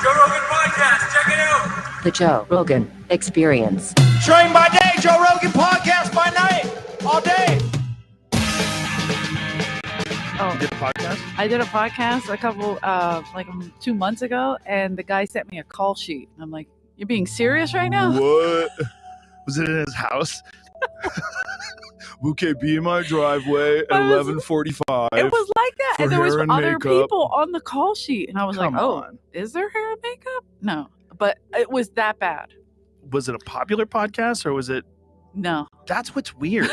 Joe Rogan Podcast. Check it out. The Joe Rogan Experience. Train by day, Joe Rogan Podcast by night, all day. Oh, You did a podcast? I did a podcast a couple, 2 months ago, and the guy sent me a call sheet. I'm like, "You're being serious right now?" What? Was it in his house? Okay, be in my driveway at 11:45. It was like that, and there was hair and other makeup. people on the call sheet, and I was Come like, "Oh, on. is there hair and makeup?" No, but it was that bad. Was it a popular podcast or was it? No, That's what's weird.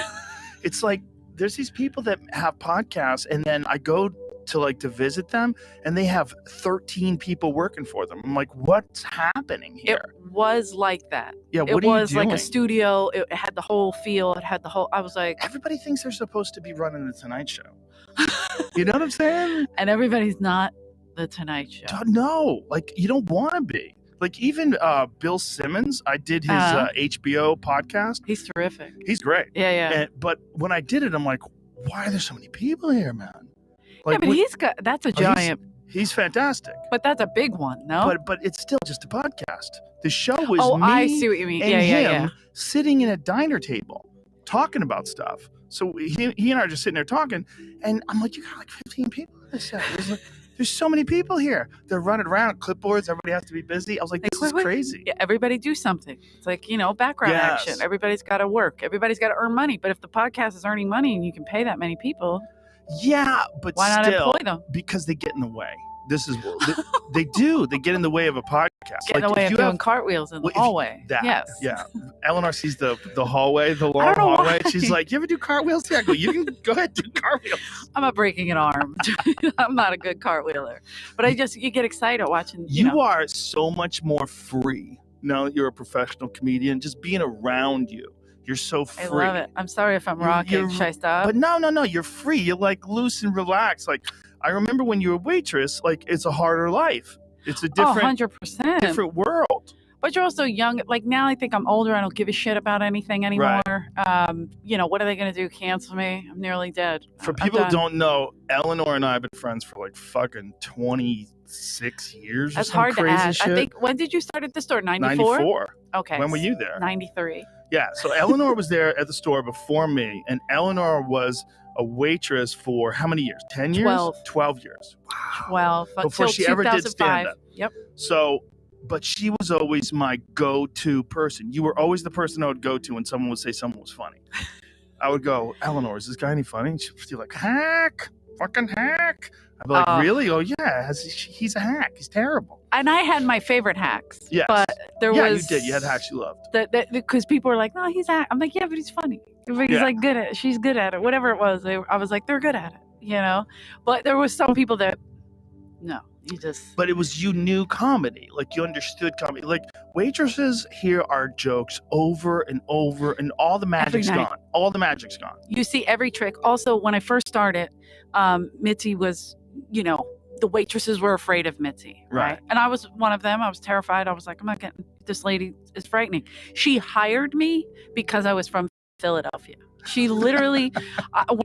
It's like there's these people that have podcasts, and then I go to visit them, and they have 13 people working for them. I'm like, what's happening it here? was like that. Yeah, It what are you was doing? like a studio. It had the whole feel. It had the whole. I was like, Everybody thinks they're supposed to be running the Tonight Show. You know what I'm saying? and everybody's not the Tonight Show. No, like you don't want to be. Like even Bill Simmons, I did his HBO podcast. He's terrific. He's great. Yeah. But when I did it, I'm like, why are there so many people here, man? Yeah, but that's a giant, He's fantastic. but that's a big one, no? But it's still just a podcast. The show was Oh, me I see what you mean. and Yeah. him sitting in a diner table talking about stuff. So he and I are just sitting there talking, and I'm like, you got like 15 people in this show. There's so many people here. They're running around clipboards. Everybody has to be busy. I was like, this is crazy. Yeah, everybody do something. It's like, background Yes. action. Everybody's got to work. Everybody's got to earn money. But if the podcast is earning money and you can pay that many people, Yeah, but why not still, employ them? because they get in the way. This is they do. They get in the way of a podcast. Get in the way of doing cartwheels in the hallway. Yes. Yeah. Eleanor sees the hallway, the I long don't know hallway. why. She's like, you ever do cartwheels? Yeah, I go, you can go ahead and do cartwheels. I'm not breaking an arm. I'm not a good cartwheeler. But you get excited watching. You are so much more free now that you're a professional comedian. Just being around you. You're so free. I love it. I'm sorry if I'm rocking. Should I stop? But no. You're free. You're like loose and relaxed. Like I remember when you were a waitress, like it's a harder life. It's a different, 100%. different world. But you're also young. Like now I think I'm older. I don't give a shit about anything anymore. Right. What are they going to do? Cancel me? I'm nearly dead. For I'm people who done. don't know, Eleanor and I have been friends for like fucking 26 years. That's or some hard to crazy add. Shit. I think, when did you start at the store? 94? 94. Okay. When were you there? 93. Yeah. So Eleanor was there at the store before me, and Eleanor was a waitress for how many years? 10 years? 12. Years. 12. Before she ever did stand-up. Yep. So, but she was always my go-to person. You were always the person I would go to when someone would say someone was funny. I would go, Eleanor, is this guy any funny? She'd be like, hack, fucking hack. I'd be like, really? Oh, yeah, he's a hack. He's terrible. And I had my favorite hacks. Yes. But there was. Yeah, you did. You had hacks you loved. Because people were like, no, he's hack. I'm like, yeah, but he's funny. But he's like good at it. She's good at it. Whatever it was. I was like, they're good at it, But there was some people that, no, you just. But it was, you knew comedy. Like, you understood comedy. Like, waitresses hear our jokes over and over, and all the magic's gone. All the magic's gone. You see every trick. Also, when I first started, Mitzi was, the waitresses were afraid of Mitzi, right? And I was one of them. I was terrified. I was like, I'm not getting, this lady is frightening. She hired me because I was from Philadelphia. She literally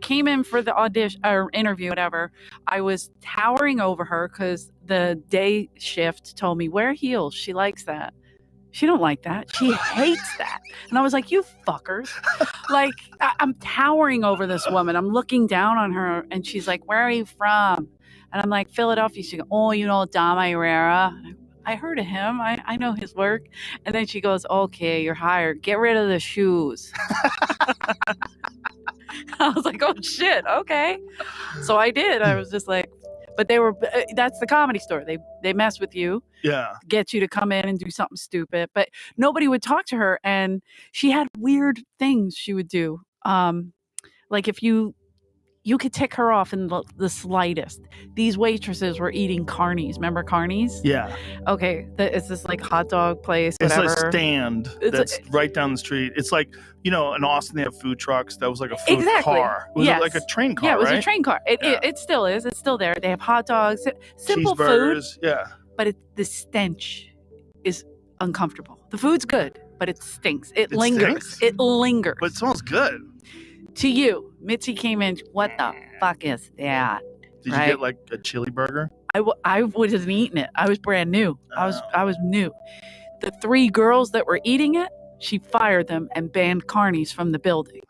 came in for the audition or interview, whatever. I was towering over her because the day shift told me, wear heels. She likes that. She don't like that. She hates that. And I was like, you fuckers. Like, I'm towering over this woman. I'm looking down on her, and she's like, where are you from? And I'm like, Philadelphia. She goes, oh, Dom Herrera. I heard of him. I know his work. And then she goes, okay, you're hired. Get rid of the shoes. I was like, oh, shit. Okay. So I did. I was just like, but that's the Comedy Store. They mess with you. Yeah. Get you to come in and do something stupid. But nobody would talk to her. And she had weird things she would do. Like if you could tick her off in the slightest. These waitresses were eating carnies. Remember carnies? Yeah. Okay. It's this like hot dog place, whatever. It's a stand that's right down the street. It's like, in Austin they have food trucks. That was like a food car. It was like a train car, Yeah, it was right? a train car. It still is. It's still there. They have hot dogs, simple food. Cheeseburgers, yeah. But the stench is uncomfortable. The food's good, but it stinks. It lingers. Stinks? It lingers. But it smells good. To you, Mitzi came in, what the fuck is that? Did you get like a chili burger? I wasn't eating it. I was brand new. I was new. The 3 girls that were eating it, she fired them and banned carnies from the building.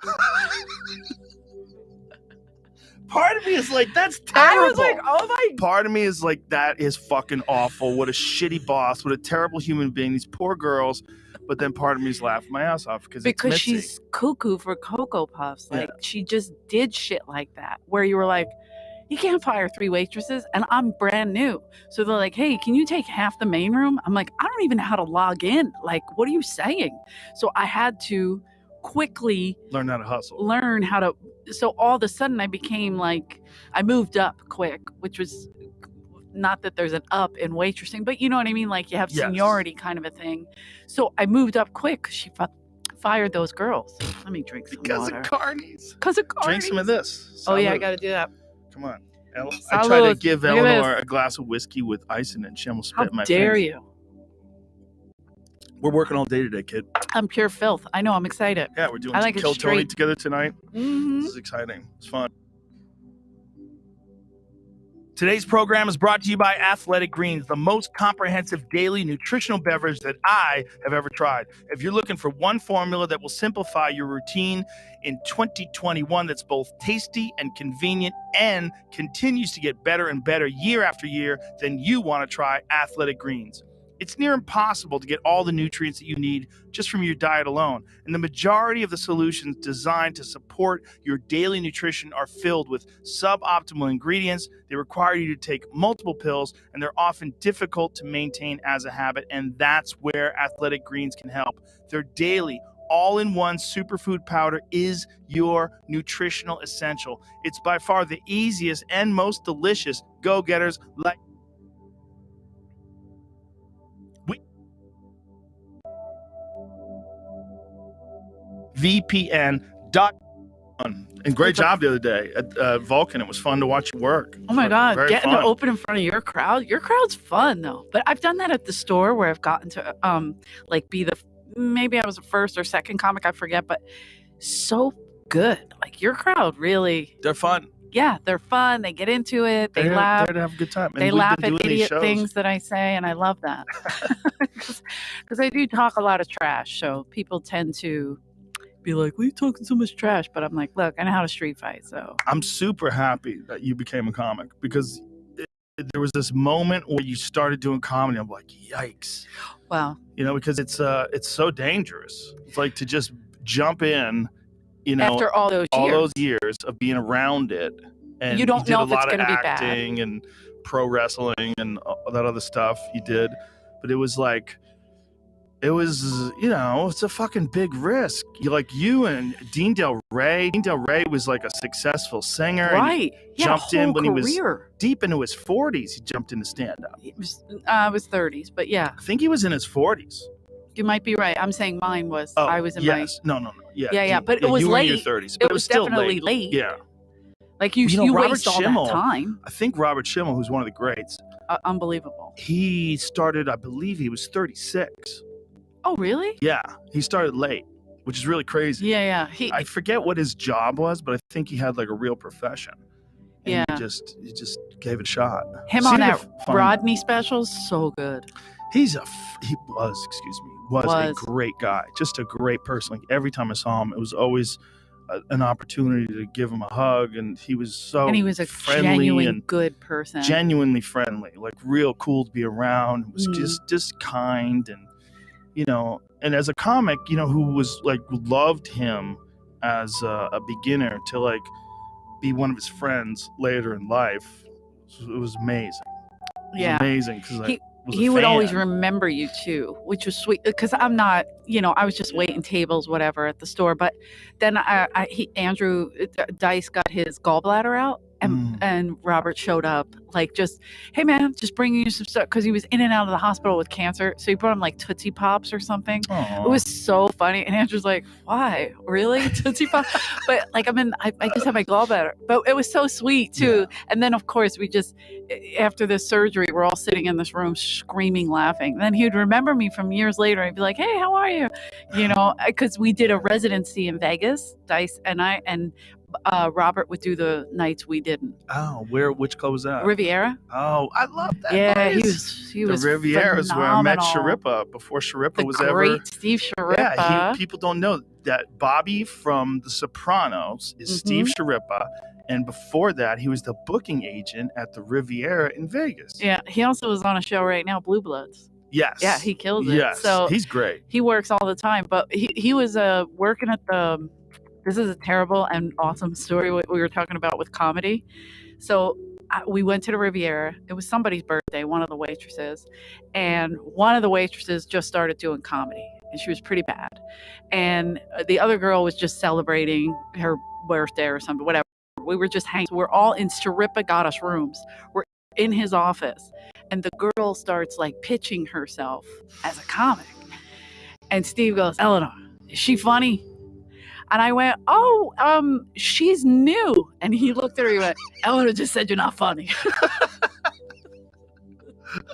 Part of me is like, that's terrible. I was like, oh my. Part of me is like, that is fucking awful. What a shitty boss. What a terrible human being. These poor girls. But then part of me is laughing my ass off because it's Mitzi. She's cuckoo for Cocoa Puffs. Like, she just did shit like that, where you were like, you can't fire 3 waitresses, and I'm brand new. So they're like, hey, can you take half the main room? I'm like, I don't even know how to log in. Like, what are you saying? So I had to quickly learn how to hustle. So all of a sudden I became like, I moved up quick, which was not that there's an up in waitressing, but you know what I mean? Like, you have seniority kind of a thing. So I moved up quick because she fired those girls. Let me drink some water. Because of carnies. Drink some of this. Salud. Oh, yeah, I got to do that. Come on. I tried to give Eleanor a glass of whiskey with ice in it, and she almost spit in my face. How dare you? We're working all day today, kid. I'm pure filth. I know. I'm excited. Yeah, we're doing Kill Tony together tonight. Mm-hmm. This is exciting. It's fun. Today's program is brought to you by Athletic Greens, the most comprehensive daily nutritional beverage that I have ever tried. If you're looking for one formula that will simplify your routine in 2021 that's both tasty and convenient and continues to get better and better year after year, then you want to try Athletic Greens. It's near impossible to get all the nutrients that you need just from your diet alone. And the majority of the solutions designed to support your daily nutrition are filled with suboptimal ingredients. They require you to take multiple pills, and they're often difficult to maintain as a habit. And that's where Athletic Greens can help. Their daily, all-in-one superfood powder is your nutritional essential. It's by far the easiest and most delicious go-getters like VPN.com. And great job the other day at Vulcan. It was fun to watch you work. Oh my God. Getting to open in front of your crowd. Your crowd's fun though. But I've done that at the store where I've gotten to maybe I was the first or second comic, I forget, but so good. Like, your crowd really. They're fun. Yeah, they're fun. They get into it. They laugh. They're to have a good time. And they laugh at idiot things that I say, and I love that. Because I do talk a lot of trash, so people tend to be like, "Why are you talking so much trash?" But I'm like, look, I know how to street fight, so. I'm super happy that you became a comic, because there was this moment where you started doing comedy. I'm like, yikes. Wow. You know, because it's so dangerous. It's like to just jump in, you know, after all those years of being around it, and you don't know if it's going to be bad. Acting and pro wrestling and all that other stuff you did, but it was like, you know, it's a fucking big risk. You and Dean Del Rey. Dean Del Rey was like a successful singer. Right. He jumped in when he was deep into his 40s. He jumped into stand-up. It was 30s, but yeah. I think he was in his 40s. You might be right. I'm saying mine was. I was in my. No. Yeah. Yeah. But it was you late. Were in your 30s, but it was still definitely late. Yeah. Like you waste all that time. I think Robert Schimmel, who's one of the greats. Unbelievable. He started, I believe he was 36. Oh, really? Yeah, he started late, which is really crazy. Yeah. I forget what his job was, but I think he had like a real profession. And he just gave it a shot. Him on that Rodney special, so good. He was a great guy, just a great person. Like, every time I saw him, it was always an opportunity to give him a hug, and he was a genuine good person, genuinely friendly, like real cool to be around. He was just kind, and you know, and as a comic, you know, who was like loved him as a beginner to like be one of his friends later in life. It was amazing. It was amazing because he would always remember you too, which was sweet. Because I'm not, you know, I was just waiting tables, whatever, at the store. But then Andrew Dice got his gallbladder out, and Robert showed up, like, just, hey man, just bringing you some stuff, because he was in and out of the hospital with cancer. So he brought him like Tootsie Pops or something. Aww. It was so funny. And Andrew's like, why? Really? Tootsie Pop? But like, I just had my gallbladder. But it was so sweet too. Yeah. And then of course we just, after this surgery, we're all sitting in this room screaming, laughing. And then he would remember me from years later. I'd be like, hey, how are you? You know, because we did a residency in Vegas, Dice and I, and Robert would do the nights we didn't. Oh, which club was that? Riviera. Oh, I love that. Yeah, place. he was the Riviera is where I met phenomenal. Sharippa before Sharippa The was great ever. Steve Sharippa. Yeah, people don't know that Bobby from The Sopranos is Steve Sharippa, and before that, he was the booking agent at the Riviera in Vegas. Yeah, he also was on a show right now, Blue Bloods. Yes. Yeah, he kills it. Yes, So he's great. he works all the time, but he was working at the. This is a terrible and awesome story what we were talking about with comedy. So we went to the Riviera. It was somebody's birthday, one of the waitresses, and one of the waitresses just started doing comedy, and she was pretty bad. And the other girl was just celebrating her birthday or something, whatever. We were just hanging. We're all in Sharippa got us rooms. We're in his office, and the girl starts like pitching herself as a comic. And Steve goes, "Eleanor, is she funny?" And I went, "Oh, she's new." And he looked at her, he went, "Eleanor just said you're not funny."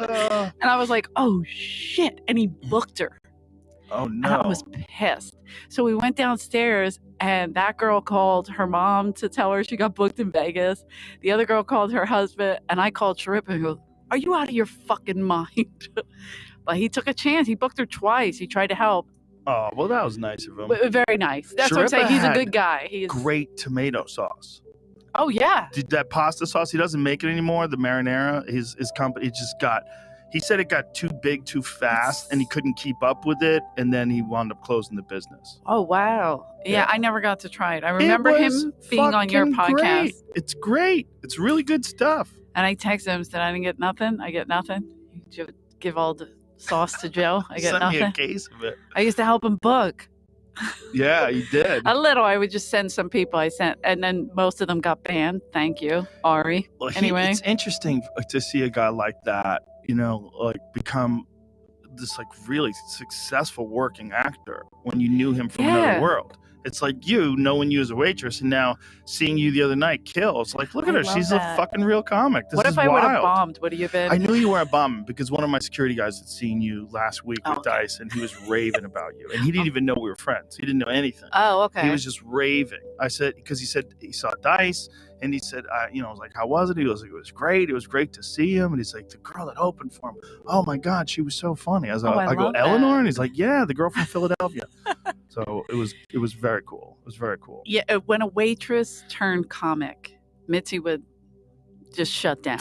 And I was like, "Oh shit." And he booked her. Oh no. And I was pissed. So we went downstairs, and that girl called her mom to tell her she got booked in Vegas. The other girl called her husband, and I called Sharippa and goes, "Are you out of your fucking mind?" But he took a chance. He booked her twice. He tried to help. Oh, well, that was nice of him. But very nice. That's what I'm saying. Sharippa He's a had good guy. He is. Great tomato sauce. Oh yeah. Did that pasta sauce? He doesn't make it anymore. The marinara, his company just got. He said it got too big too fast, and he couldn't keep up with it, and then he wound up closing the business. Oh wow. Yeah, Yeah. I never got to try it. I remember him being on your fucking podcast, great. It's great. It's really good stuff. and I texted him, said I didn't get nothing. I get nothing. You give all the sauce to Joe. I get Send nothing. me a case of it. I used to help him book. Yeah, you did. A little. I would just send some people. I sent, and then most of them got banned. Thank you, Ari. Well, Anyway. it's interesting to see a guy like that, like become this like really successful working actor when you knew him from Yeah. another world. It's like you knowing you as a waitress and now seeing you the other night kill. It's like, look at I her. love She's that. a fucking real comic. This What is if I would have wild. bombed? Would you have been? I knew you weren't bombing because one of my security guys had seen you last week with Okay. Dice and he was raving about you. And he didn't even know we were friends. He didn't know anything. Oh, okay. He was just raving. I said, because he said he saw Dice and he said, I was like, how was it? He was like, it was great. It was great to see him. And he's like, the girl that opened for him. Oh my God, she was so funny. I was like, I I go, love Eleanor? that. And he's like, yeah, the girl from Philadelphia. So it was very cool. It was very cool. Yeah, when a waitress turned comic, Mitzi would just shut down.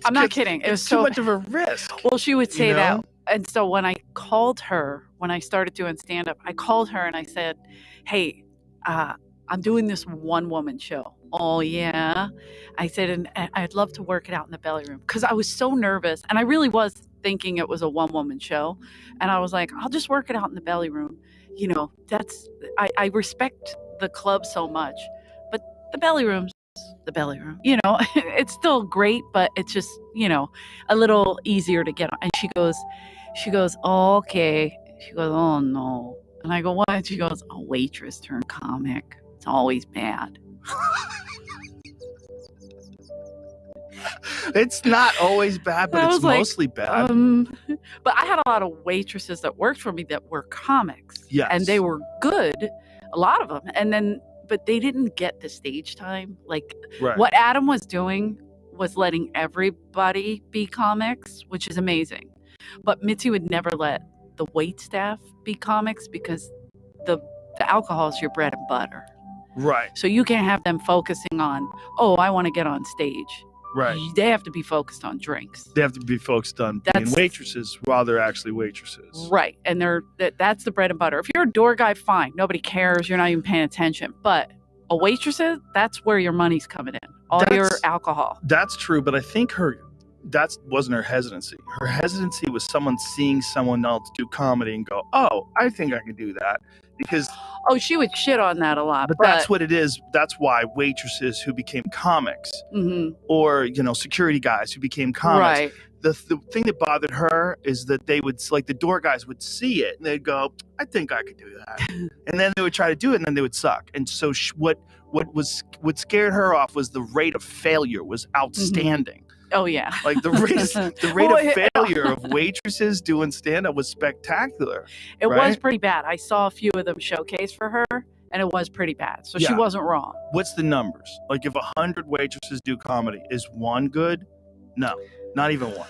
I'm not kidding. It was It's too so much of a risk. Well, she would say You know? that. And so when I called her, when I started doing stand up, I called her and I said, "Hey, I'm doing this one woman show." "Oh, yeah." I said, and I'd love to work it out in the belly room because I was so nervous. And I really was thinking it was a one woman show. And I was like, I'll just work it out in the belly room. I respect the club so much, but the belly room's the belly room. It's still great, but it's just, a little easier to get on. And she goes, "Oh, okay." She goes, "Oh no." And I go, "What?" She goes, "A waitress turned comic. It's always bad." It's not always bad, I but it's was like, mostly bad. But I had a lot of waitresses that worked for me that were comics. Yes. And they were good, a lot of them. But they didn't get the stage time. Like Right. what Adam was doing was letting everybody be comics, which is amazing. But Mitzi would never let the wait staff be comics because the alcohol is your bread and butter. Right. So you can't have them focusing on, "Oh, I want to get on stage." Right. They have to be focused on drinks. They have to be focused on being That's- waitresses while they're actually waitresses. Right. And that's the bread and butter. If you're a door guy, fine. Nobody cares. You're not even paying attention. But a waitress, that's where your money's coming in. All your That's- alcohol. That's true, but I think that wasn't her hesitancy. Her hesitancy was someone seeing someone else do comedy and go, "Oh, I think I can do that." Because Oh, she would shit on that a lot. but that's what it is. That's why waitresses who became comics Mhm. or, security guys who became comics. Right. The thing that bothered her is that they would, like, the door guys would see it and they'd go, "I think I could do that." And then they would try to do it and then they would suck. And so what scared her off was the rate of failure was outstanding. Oh, yeah. Like the rate Well, of failure of waitresses doing stand-up was spectacular. It was right? pretty bad. I saw a few of them showcase for her, and it was pretty bad. So she Yeah. wasn't wrong. What's the numbers? Like, if 100 waitresses do comedy, is one good? No, not even one.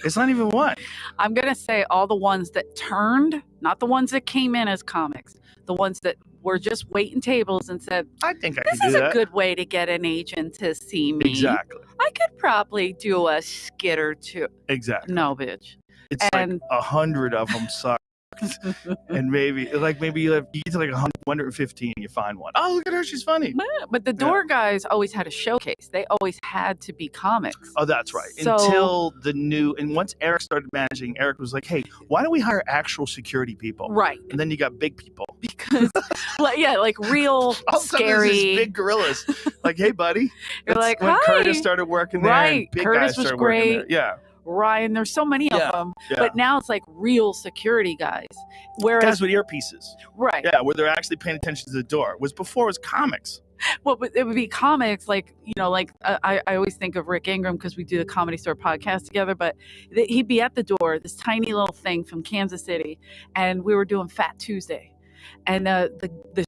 It's not even one. I'm going to say all the ones that turned, not the ones that came in as comics, the ones that were just waiting tables and said, I think I this can is do a that. good way to get an agent to see me. Exactly. I could probably do a skit or two. Exactly. No, bitch. It's And- like 100 of them suck. And maybe you get to like 115, you find one. Oh, look at her, she's funny. But the door guys always had a showcase. They always had to be comics. Oh, that's right. So- Until and once Eric started managing, Eric was like, hey, why don't we hire actual security people? Right. And then you got big people. Because, like real All of a sudden there's scary. these big gorillas. Like, hey, buddy. You're That's like, when hi. Curtis started working there. Right. And big Curtis guys was started working there. great. Yeah. Ryan, there's so many Yeah. of them. Yeah. But now it's like real security guys. Whereas, Guys with earpieces. right. Yeah, where they're actually paying attention to the door. Before it was comics. Well, but it would be comics, like, I always think of Rick Ingram because we do the Comedy Store podcast together, but he'd be at the door, this tiny little thing from Kansas City, and we were doing Fat Tuesday. And the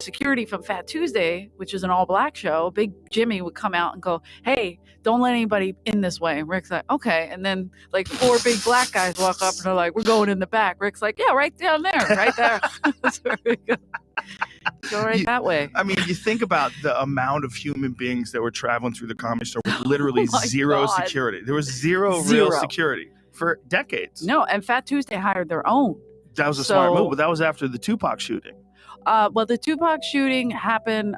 security from Fat Tuesday, which is an all-black show, Big Jimmy would come out and go, hey, don't let anybody in this way. And Rick's like, okay. And then like 4 big black guys walk up and they're like, we're going in the back. Rick's like, yeah, right down there, right there. That's where we go. Go right that way. I mean, you think about the amount of human beings that were traveling through the Comedy Store with literally Oh my zero God. security. There was zero real Zero. security for decades. No, and Fat Tuesday hired their own. That was a smart So- move, but that was after the Tupac shooting. Well, the Tupac shooting happened.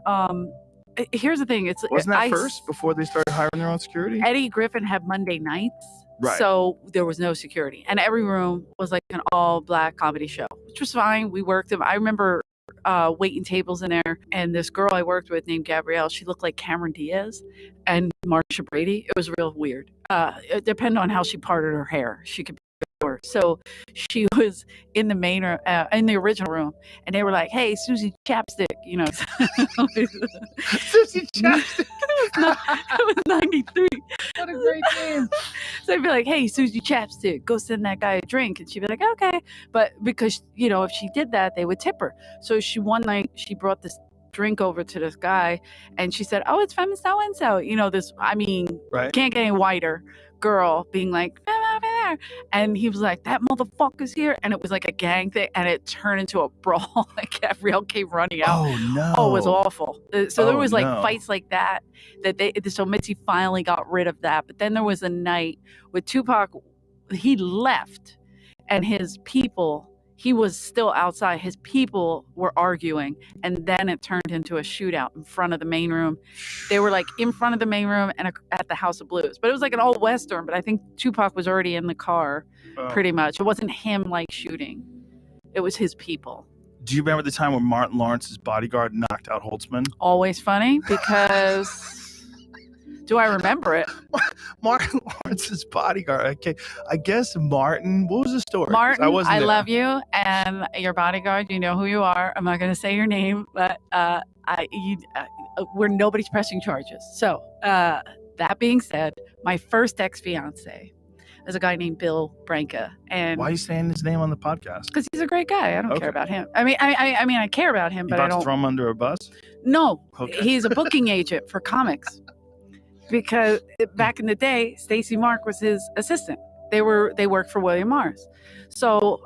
Here's the thing: Wasn't that first before they started hiring their own security? Eddie Griffin had Monday nights, Right. so there was no security, and every room was like an all-black comedy show, which was fine. We worked them. I remember waiting tables in there, and this girl I worked with named Gabrielle. She looked like Cameron Diaz and Marsha Brady. It was real weird. It depended on how she parted her hair. She could. So she was in the main room, in the original room, and they were like, "Hey, Susie Chapstick," Susie Chapstick. It was 93. What a great name. So I'd be like, hey, Susie Chapstick, go send that guy a drink. And she'd be like, okay. But because, if she did that, they would tip her. So one night she brought this drink over to this guy and she said, oh, it's from so-and-so. Right. Can't get any whiter girl being like, and he was like, that motherfucker's here. And it was like a gang thing and it turned into a brawl. Like Gabrielle came running out. Oh, no. Oh, it was awful. So there Oh, was like no. fights like that so Mitzi finally got rid of that. But then there was a night with Tupac, he left and his people, he was still outside. His people were arguing and then it turned into a shootout in front of the main room. They were like in front of the main room and at the House of Blues. But it was like an old Western, but I think Tupac was already in the car Oh. pretty much. It wasn't him like shooting. It was his people. Do you remember the time when Martin Lawrence's bodyguard knocked out Holtzman? Always funny because do I remember it? Martin Lawrence's bodyguard. Okay, I guess Martin. What was the story? 'Cause Martin, wasn't I there. love you, and your bodyguard. You know who you are. I'm not going to say your name, but we're nobody's pressing charges. So that being said, my first ex-fiance is a guy named Bill Branca, and Why are you saying his name on the podcast? because he's a great guy, I don't Okay. care about him. I care about him, You but I about to don't. throw him under a bus? No, Okay. he's a booking agent for comics. Because back in the day, Stacey Mark was his assistant. They worked for William Morris. So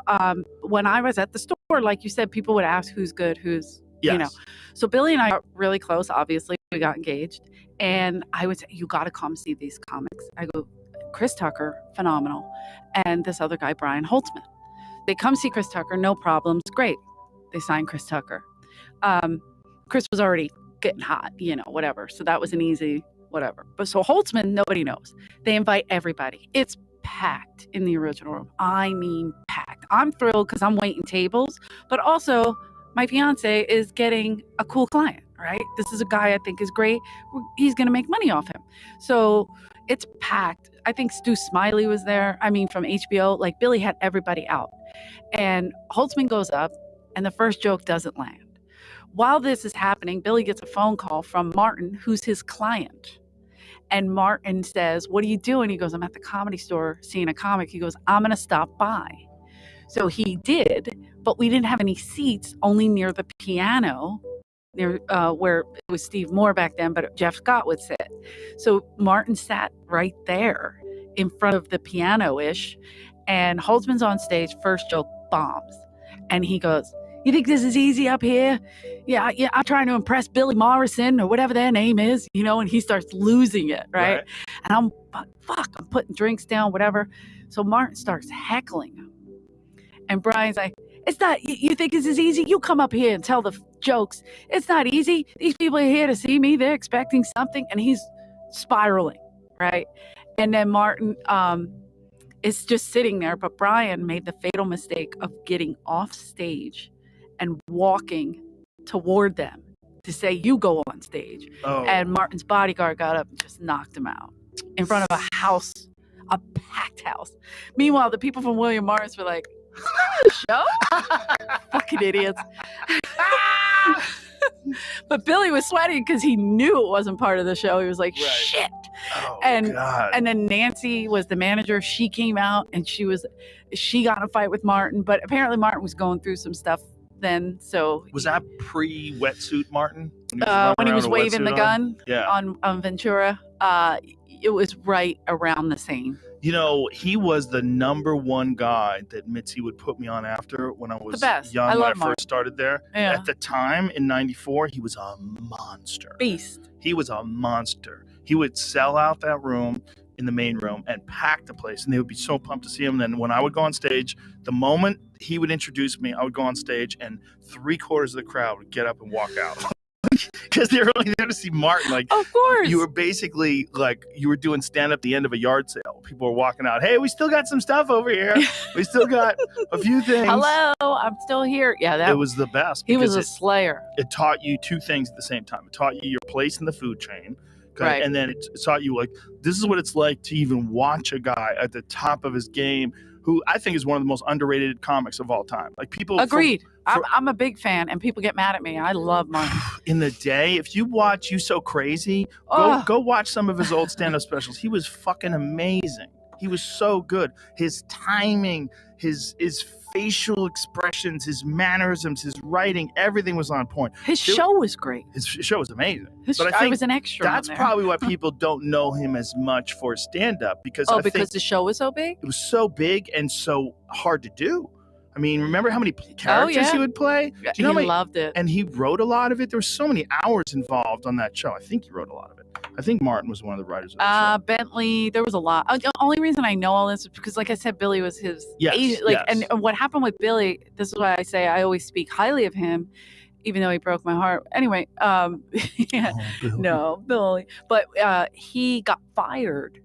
when I was at the store, like you said, people would ask who's good, who's Yes. So Billy and I got really close. Obviously, we got engaged, and I would say, "You got to come see these comics." I go, Chris Tucker, phenomenal, and this other guy, Brian Holtzman. They come see Chris Tucker, no problems, great. They signed Chris Tucker. Chris was already getting hot, whatever. So that was an easy whatever. But so Holtzman, nobody knows. They invite everybody. It's packed in the original room. I mean, packed. I'm thrilled because I'm waiting tables, but also my fiance is getting a cool client, right? This is a guy I think is great. He's going to make money off him. So it's packed. I think Stu Smiley was there. From HBO, like Billy had everybody out. And Holtzman goes up and the first joke doesn't land. While this is happening, Billy gets a phone call from Martin, who's his client. And Martin says, what are you doing? He goes, I'm at the Comedy Store seeing a comic. He goes, I'm going to stop by. So he did, but we didn't have any seats, only near the piano near where it was Steve Moore back then, but Jeff Scott would sit. So Martin sat right there in front of the piano-ish, and Holtzman's on stage, first joke bombs. And he goes, "You think this is easy up here? Yeah, I'm trying to impress Billy Morrison or whatever their name is, you know," and he starts losing it, right? And I'm putting drinks down, whatever. So Martin starts heckling him. And Brian's like, "It's not, you think this is easy? You come up here and tell the jokes. It's not easy. These people are here to see me. They're expecting something." And he's spiraling, right? And then Martin is just sitting there, but Brian made the fatal mistake of getting off stage and walking toward them to say, "You go on stage." Oh. And Martin's bodyguard got up and just knocked him out in front of a house, a packed house. Meanwhile, the people from William Morris were like, "Show? Fucking idiots." But Billy was sweating because he knew it wasn't part of the show. He was like, shit. Oh, and God. And then Nancy was the manager. She came out and she got in a fight with Martin, but apparently Martin was going through some stuff then. So was that pre-wetsuit Martin? When he was waving the gun Yeah. on Ventura? It was right around the same. You know, he was the number one guy that Mitzi would put me on after when I was young, when I first started there. Yeah. At the time, in 94, he was a monster. Beast. He was a monster. He would sell out that room in the main room and pack the place, and they would be so pumped to see him. And then when I would go on stage, the moment he would introduce me, I would go on stage, and 3/4 of the crowd would get up and walk out. Because they were only there to see Martin. Like, of course. You were basically like, you were doing stand up at the end of a yard sale. People were walking out. "Hey, we still got some stuff over here. We still got a few things." "Hello, I'm still here." Yeah, it was the best. He was a slayer. It taught you two things at the same time. It taught you your place in the food chain. Right. And then it taught you, like, this is what it's like to even watch a guy at the top of his game who I think is one of the most underrated comics of all time. Like, people agreed. I'm a big fan, and people get mad at me. I love Martin. In the day, if you watch You So Crazy, go watch some of his old stand-up specials. He was fucking amazing. He was so good. His timing, his facial expressions, his mannerisms, his writing, everything was on point. His show was great. His show was amazing. But I was an extra. That's probably why people don't know him as much for stand-up, because because the show was so big? It was so big and so hard to do. I mean, remember how many characters he would play? Do you know he loved it. And he wrote a lot of it. There were so many hours involved on that show. I think he wrote a lot of it. I think Martin was one of the writers of the show. Bentley, there was a lot. The only reason I know all this is because, like I said, Billy was his agent. And what happened with Billy, this is why I say I always speak highly of him, even though he broke my heart. Anyway, Billy. No, Billy. But he got fired.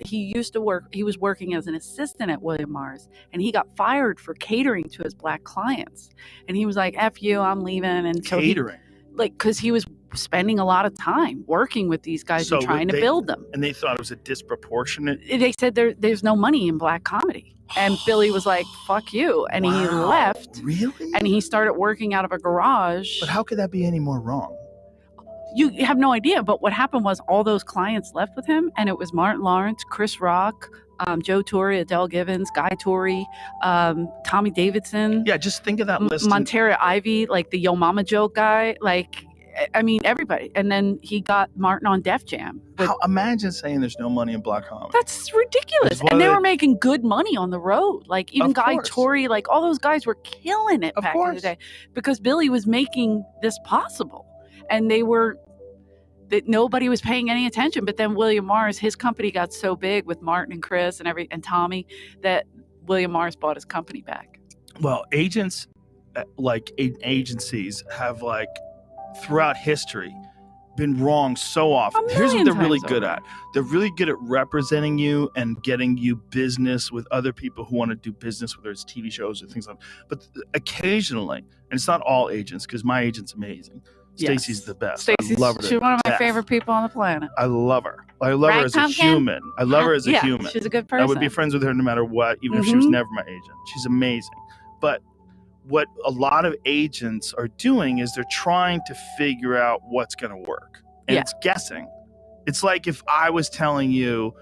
He used to work, he was working as an assistant at William Morris, and he got fired for catering to his black clients. And he was like, "F you, I'm leaving." And so catering? Because he was spending a lot of time working with these guys and trying to build them. And they thought it was a disproportionate. They said there's no money in black comedy. And Billy was like, "Fuck you." And he left. Really? And he started working out of a garage. But how could that be any more wrong? You have no idea, but what happened was all those clients left with him, and it was Martin Lawrence, Chris Rock, Joe Torre, Adele Givens, Guy Torre, Tommy Davidson. Yeah, just think of that list. Montera Ivy, like the Yo Mama joke guy, like, I mean, everybody. And then he got Martin on Def Jam. Imagine saying there's no money in black comedy. That's ridiculous. And they were making good money on the road. Like, even Guy Torre, like, all those guys were killing it back in the day because Billy was making this possible. And that nobody was paying any attention. But then William Morris, his company got so big with Martin and Chris and Tommy that William Morris bought his company back. Well, agents, like agencies, have, like, throughout history been wrong so often. Here's what they're really good at. They're really good at representing you and getting you business with other people who want to do business, whether it's TV shows or things like that. But occasionally, and it's not all agents, because my agent's amazing. Stacey's the best. She's one of my favorite people on the planet. I love her. I love her as a human. I love her as a human. She's a good person. I would be friends with her no matter what, even if she was never my agent. She's amazing. But what a lot of agents are doing is they're trying to figure out what's going to work. And it's guessing. It's like if I was telling you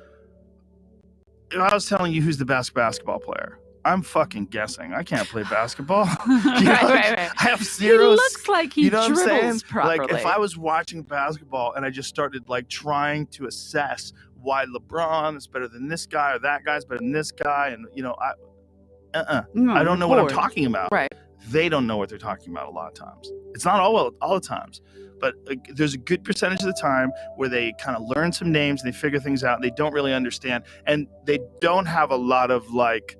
who's the best basketball player, I'm fucking guessing. I can't play basketball. Right. I have He zero. looks like he you know what I'm saying? dribbles properly. Like if I was watching basketball and I just started like trying to assess why LeBron is better than this guy or that guy's better than this guy, and I don't know what I'm talking about. Right. They don't know what they're talking about a lot of times. It's not all the times, but there's a good percentage of the time where they kind of learn some names, they figure things out, and they don't really understand, and they don't have a lot of like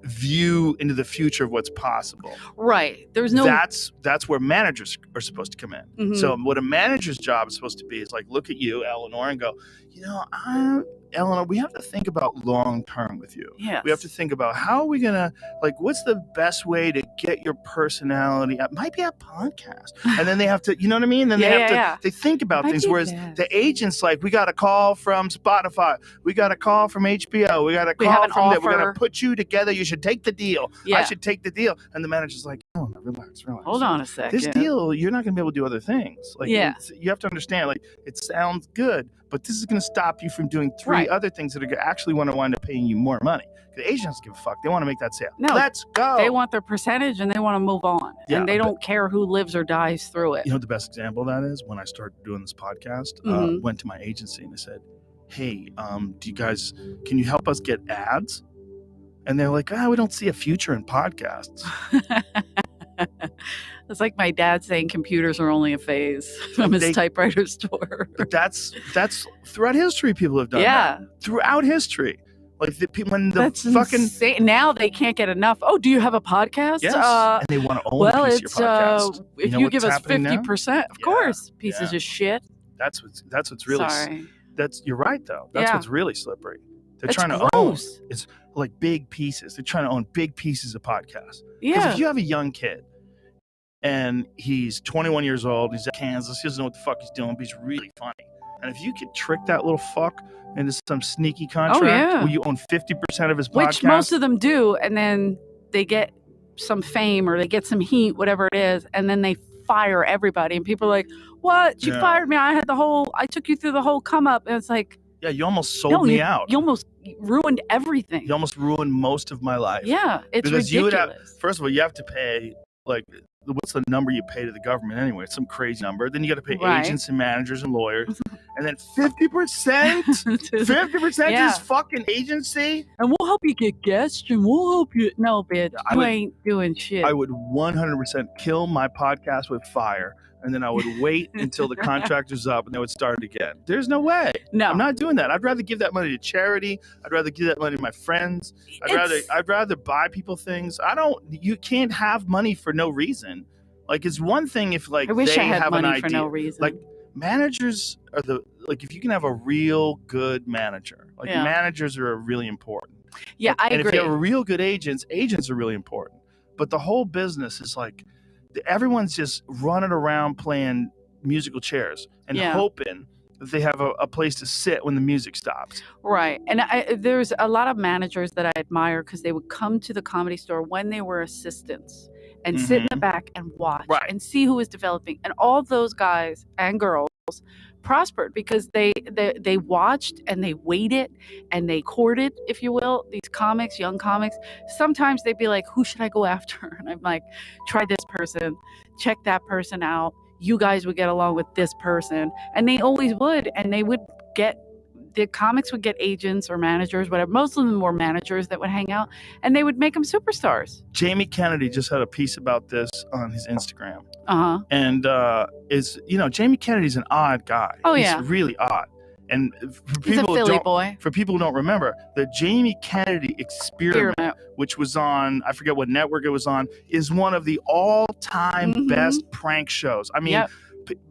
view into the future of what's possible. Right. There's no. That's where managers are supposed to come in. Mhm. So what a manager's job is supposed to be is like look at you, Eleanor, and go, Eleanor, we have to think about long term with you. Yes. We have to think about how are we gonna what's the best way to get your personality. It might be a podcast, and then they have to, you know what I mean? Then they have to. They think about things. Whereas the agents like, we got a call from Spotify, we got a call from HBO, we got a call from that. We're gonna put you together. You should take the deal. Yeah. I should take the deal. And the manager's like, oh, relax. Hold on a second. This deal, you're not gonna be able to do other things. You have to understand. Like, it sounds good, but this is going to stop you from doing three other things that are actually want to wind up paying you more money. The agents give a fuck. They want to make that sale. No, let's go. They want their percentage and they want to move on. And they don't care who lives or dies through it. You know what the best example of that is? When I started doing this podcast, went to my agency and I said, hey, can you help us get ads? And they're like, we don't see a future in podcasts. It's like my dad saying computers are only a phase from his typewriter store. But that's throughout history. People have done that. Throughout history. Like that's fucking insane. Now they can't get enough. Oh, do you have a podcast? Yes, and they want to own a piece of your podcast. If you give us 50%, of course, pieces of shit. That's what's really. Sorry. You're right though. That's what's really slippery. They're trying to own. It's like big pieces. They're trying to own big pieces of podcasts. Yeah. Because if you have a young kid and he's 21 years old, he's at Kansas, he doesn't know what the fuck he's doing, but he's really funny. And if you could trick that little fuck into some sneaky contract where you own 50% of his podcast. Which most of them do, and then they get some fame or they get some heat, whatever it is, and then they fire everybody. And people are like, what? You fired me. I took you through the whole come up. And it's like, yeah, you almost sold me out. You almost ruined everything. You almost ruined most of my life. Yeah, it's because ridiculous. First of all, you have to pay, what's the number you pay to the government anyway? It's some crazy number. Then you got to pay agents and managers and lawyers. And then 50%? 50% is fucking agency? And we'll help you get guests and we'll help you. No, bitch, you ain't doing shit. I would 100% kill my podcast with fire. And then I would wait until the contract was up and they would start again. There's no way. No. I'm not doing that. I'd rather give that money to charity. I'd rather give that money to my friends. I'd rather buy people things. You can't have money for no reason. Like, it's one thing if I wish I had money for no reason. Like, managers are if you can have a real good manager. Managers are really important. Yeah, I agree. And if you have a real good agents are really important. But the whole business is everyone's just running around playing musical chairs and hoping that they have a place to sit when the music stops. Right. And there's a lot of managers that I admire because they would come to the Comedy Store when they were assistants and sit in the back and watch and see who was developing. And all those guys and girls prospered because they watched and they waited and they courted, if you will, these comics, young comics. Sometimes they'd be like, who should I go after? And I'm like, try this person, check that person out. You guys would get along with this person. And they always would. And the comics would get agents or managers, whatever. Most of them were managers that would hang out and they would make them superstars. Jamie Kennedy just had a piece about this on his Instagram. And Jamie Kennedy's an odd guy. Oh, He's really odd. And he's a Philly boy. For people who don't remember, the Jamie Kennedy experiment, which was on, I forget what network it was on, is one of the all-time best prank shows. I mean,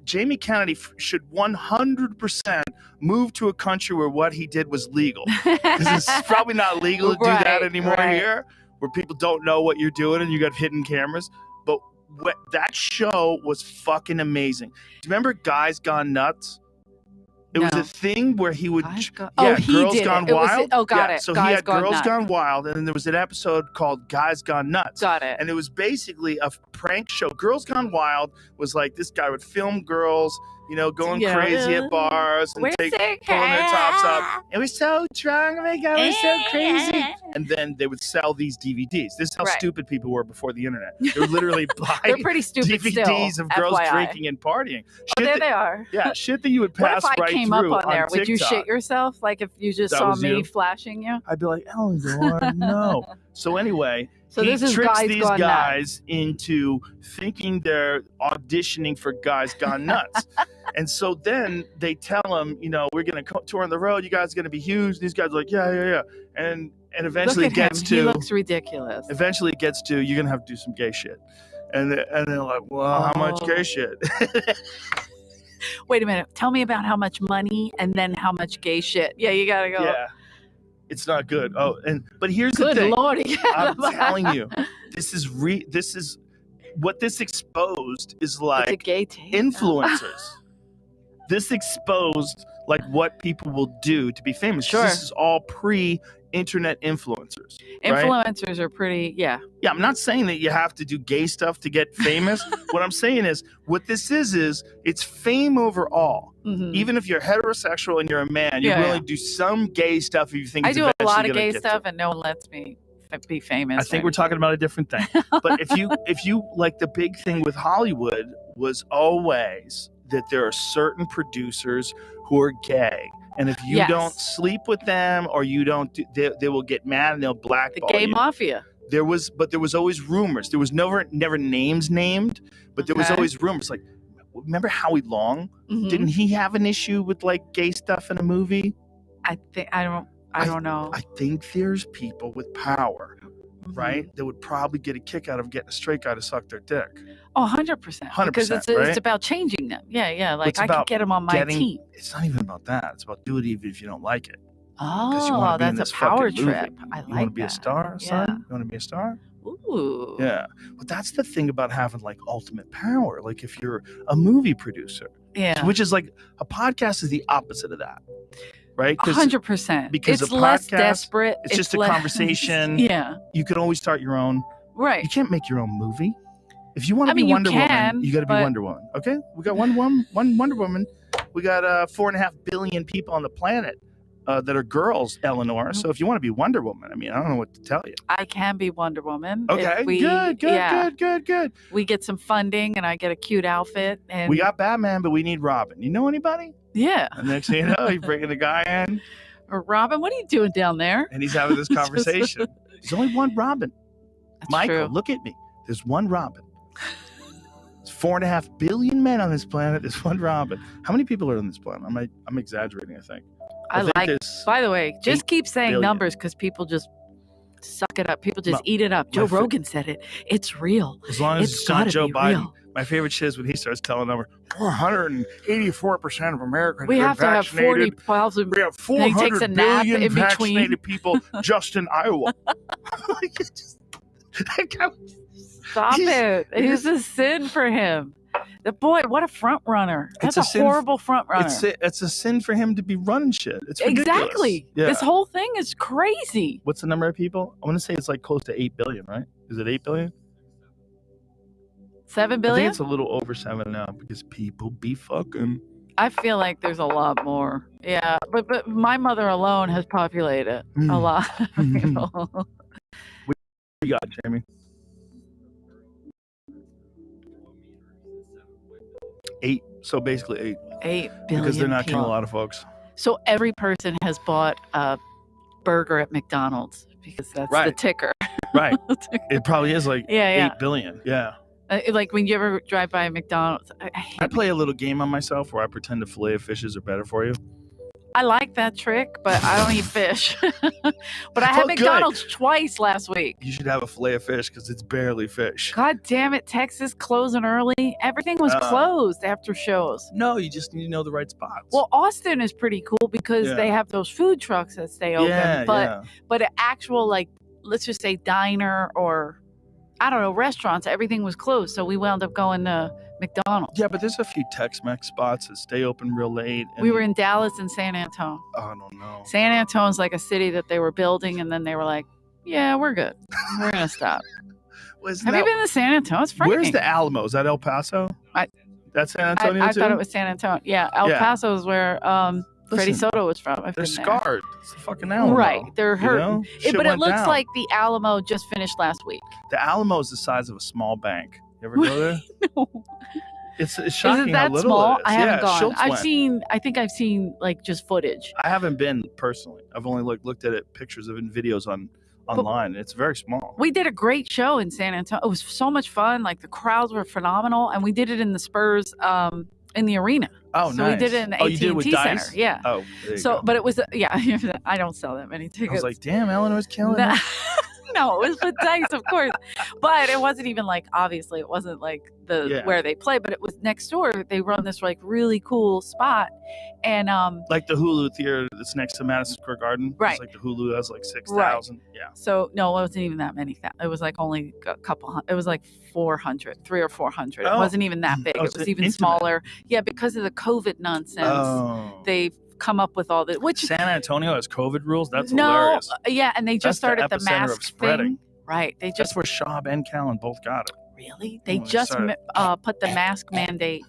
Jamie Kennedy should 100% move to a country where what he did was legal. Because it's probably not legal to do that anymore here, where people don't know what you're doing and you got hidden cameras. But that show was fucking amazing. Do you remember Guys Gone Nuts? It was a thing where he would, Girls Gone Wild. Got it. So he had Girls Gone Wild, and then there was an episode called Guys Gone Nuts. Got it. And it was basically a prank show. Girls Gone Wild was like this guy would film girls going crazy at bars and pulling their tops up. It was so drunk. Oh my God, it was so crazy. And then they would sell these DVDs. This is how stupid people were before the internet. They would literally buy They're pretty stupid DVDs still, of girls FYI. drinking and partying. There they are. Yeah, shit that you would pass what if I right came through up on there? TikTok. Would you shit yourself? Like if you just That saw was me you? flashing you? I'd be like, Eleanor, no. So anyway, So he this is tricks Guys these Gone guys into thinking they're auditioning for Guys Gone Nuts. And so then they tell him, we're going to tour on the road. You guys are going to be huge. These guys are like, yeah. And eventually Look it at gets him. to, He looks ridiculous. eventually it gets to, you're going to have to do some gay shit. And they're like, well, how much gay shit? Wait a minute. Tell me about how much money and then how much gay shit. Yeah, you got to go. Yeah. It's not good. But here's Good the thing. Lordy. I'm telling you, this is what this exposed is It's a like gay tape. influencers. This exposed like what people will do to be famous. Sure. This is all pre-internet influencers. Right? Influencers are pretty, yeah. Yeah, I'm not saying that you have to do gay stuff to get famous. What I'm saying is what this is it's fame overall. Mhm. Even if you're heterosexual and you're a man, you're willing to do some gay stuff if you think I it's do a eventually lot of gonna gay get stuff to. and no one lets me be famous. I think we're talking about a different thing. But if you like, the big thing with Hollywood was always that there are certain producers who are gay. And if you don't sleep with them or you don't, they will get mad and they'll blackball the gay you. mafia. There was always rumors. There was never names named, but there was always rumors. Like, remember Howie Long? Mhm. Didn't he have an issue with like gay stuff in a movie? I don't know. I think there's people with power, Mhm. right, that would probably get a kick out of getting a straight guy to suck their dick. Oh, 100%. 100%, Because it's right? about changing them. Yeah. Like It's I could about get them on my team. It's not even about that. It's about do it even if you don't like it. You Oh, wanna be in that's this a power fucking movie. trip. I You like want to be a that. star, son? Yeah. You want to be a star? Ooh. Yeah. But that's the thing about having like ultimate power. Like if you're a movie producer, Yeah. which is like a podcast is the opposite of that, right? 100%. because It's a less podcast, desperate. it's just a less- conversation. Yeah. You can always start your own. Right. You can't make your own movie. If you want to I be mean, you Wonder can, Woman, you got to be but- Wonder Woman. Okay, we got one Wonder Woman. We got 4.5 billion people on the planet that are girls, Eleanor. So if you want to be Wonder Woman, I mean, I don't know what to tell you. I can be Wonder Woman. Okay, If we, good. We get some funding and I get a cute outfit. And We got Batman, but we need Robin. You know anybody? yeah. And next thing you know, you're bringing the guy in, Or Robin, what are you doing down there? and he's having this conversation. There's only one Robin. That's Michael, true. look at me. There's one Robin. There's 4.5 billion men on this planet. There's one Robin. How many people are on this planet? I'm exaggerating, I think. I think like. there's By the way, just 8 keep saying billion. numbers because people just suck it up. People just eat it up. my Joe fa- Rogan said it. It's real. As long as It's it's not gotta Joe be Biden. real. My favorite shit is when he starts telling numbers. 484% of Americans We are have to have vaccinated. 40,000. We have And he takes 400 a nap billion in between. vaccinated people just in Iowa. Like, it's just, that guy was- Stop He's- it. It's a sin for him. The boy, what a front runner. That's a a sin- horrible front runner. it's a sin for him to be running shit. It's ridiculous. Exactly. Yeah. This whole thing is crazy. What's the number of people? I want to say it's like close to 8 billion, right? Is it 8 billion? 7 I think billion? it's a little over 7 now because people be fucking. I feel like there's a lot more. Yeah, but my mother alone has populated Mm. a lot. of people. What you got, Jamie? 8. So basically 8. 8 billion Because they're not people. killing a lot of folks. So every person has bought a burger at McDonald's because that's the Right. ticker. Right. It probably is like Yeah. 8 billion. Yeah. Like when you ever drive by McDonald's, I hate I play a little game on myself where I pretend the fillet of fishes are better for you. I like that trick, but I don't eat fish. But I had Well, good. McDonald's twice last week. You should have a fillet of fish because it's barely fish. God damn it, Texas closing early. Everything was closed after shows. No, you just need to know the right spots. Well, Austin is pretty cool because Yeah. they have those food trucks that stay open. yeah, but an actual, like, let's just say diner or, I don't know, restaurants, everything was closed. So we wound up going to McDonald's. yeah, but there's a few Tex-Mex spots that stay open real late. And We were in Dallas and San Antonio. I don't know. San Antonio's like a city that they were building, and then they were like, yeah, we're good. We're going to stop. Well, isn't Have you that- been to San Antonio? It's frightening. Where's the Alamo? Is that El Paso? That's San Antonio I too? thought it was San Antonio. Yeah, El Yeah. Paso is where Freddie Listen, Soto was from. I've They're been there. scarred. It's the fucking Alamo. Right, they're you hurting. know? Shit But it went looks down. like the Alamo just finished last week. The Alamo is the size of a small bank. You ever go there? No. It's Is shocking it that how little small? it is. I haven't yeah, gone. Schultz went. I think I've seen like just footage. I haven't been personally. I've only looked at it, pictures of it, and videos online. It's very small. We did a great show in San Antonio. It was so much fun. Like the crowds were phenomenal, and we did it in the Spurs in the arena. Oh, so nice. we did it in the you did it with AT&T Dice? Center. Yeah. Oh, there you So, go. but it was yeah. I don't sell that many tickets. I was like, damn, Eleanor's killing No, it. no, it was with Dice, of course. But it wasn't even like, obviously, it wasn't like where they play, but it was next door. They run this like really cool spot. And Like the Hulu theater that's next to Madison Square Garden. Right. It's like the Hulu has like 6,000. Yeah. so no, it wasn't even that many. It was like only a couple. It was like 400, 300 or 400. It Oh. wasn't even that big. Oh, It it's was even intimate. smaller. Yeah, because of the COVID nonsense, Oh. they've come up with all this. Which San Antonio has COVID rules? That's no, hilarious. yeah, and they just That's the started the epicenter of mask spreading. thing. Right. They That's just where Schaub and Callan both got it. really they When they just started. put the mask mandate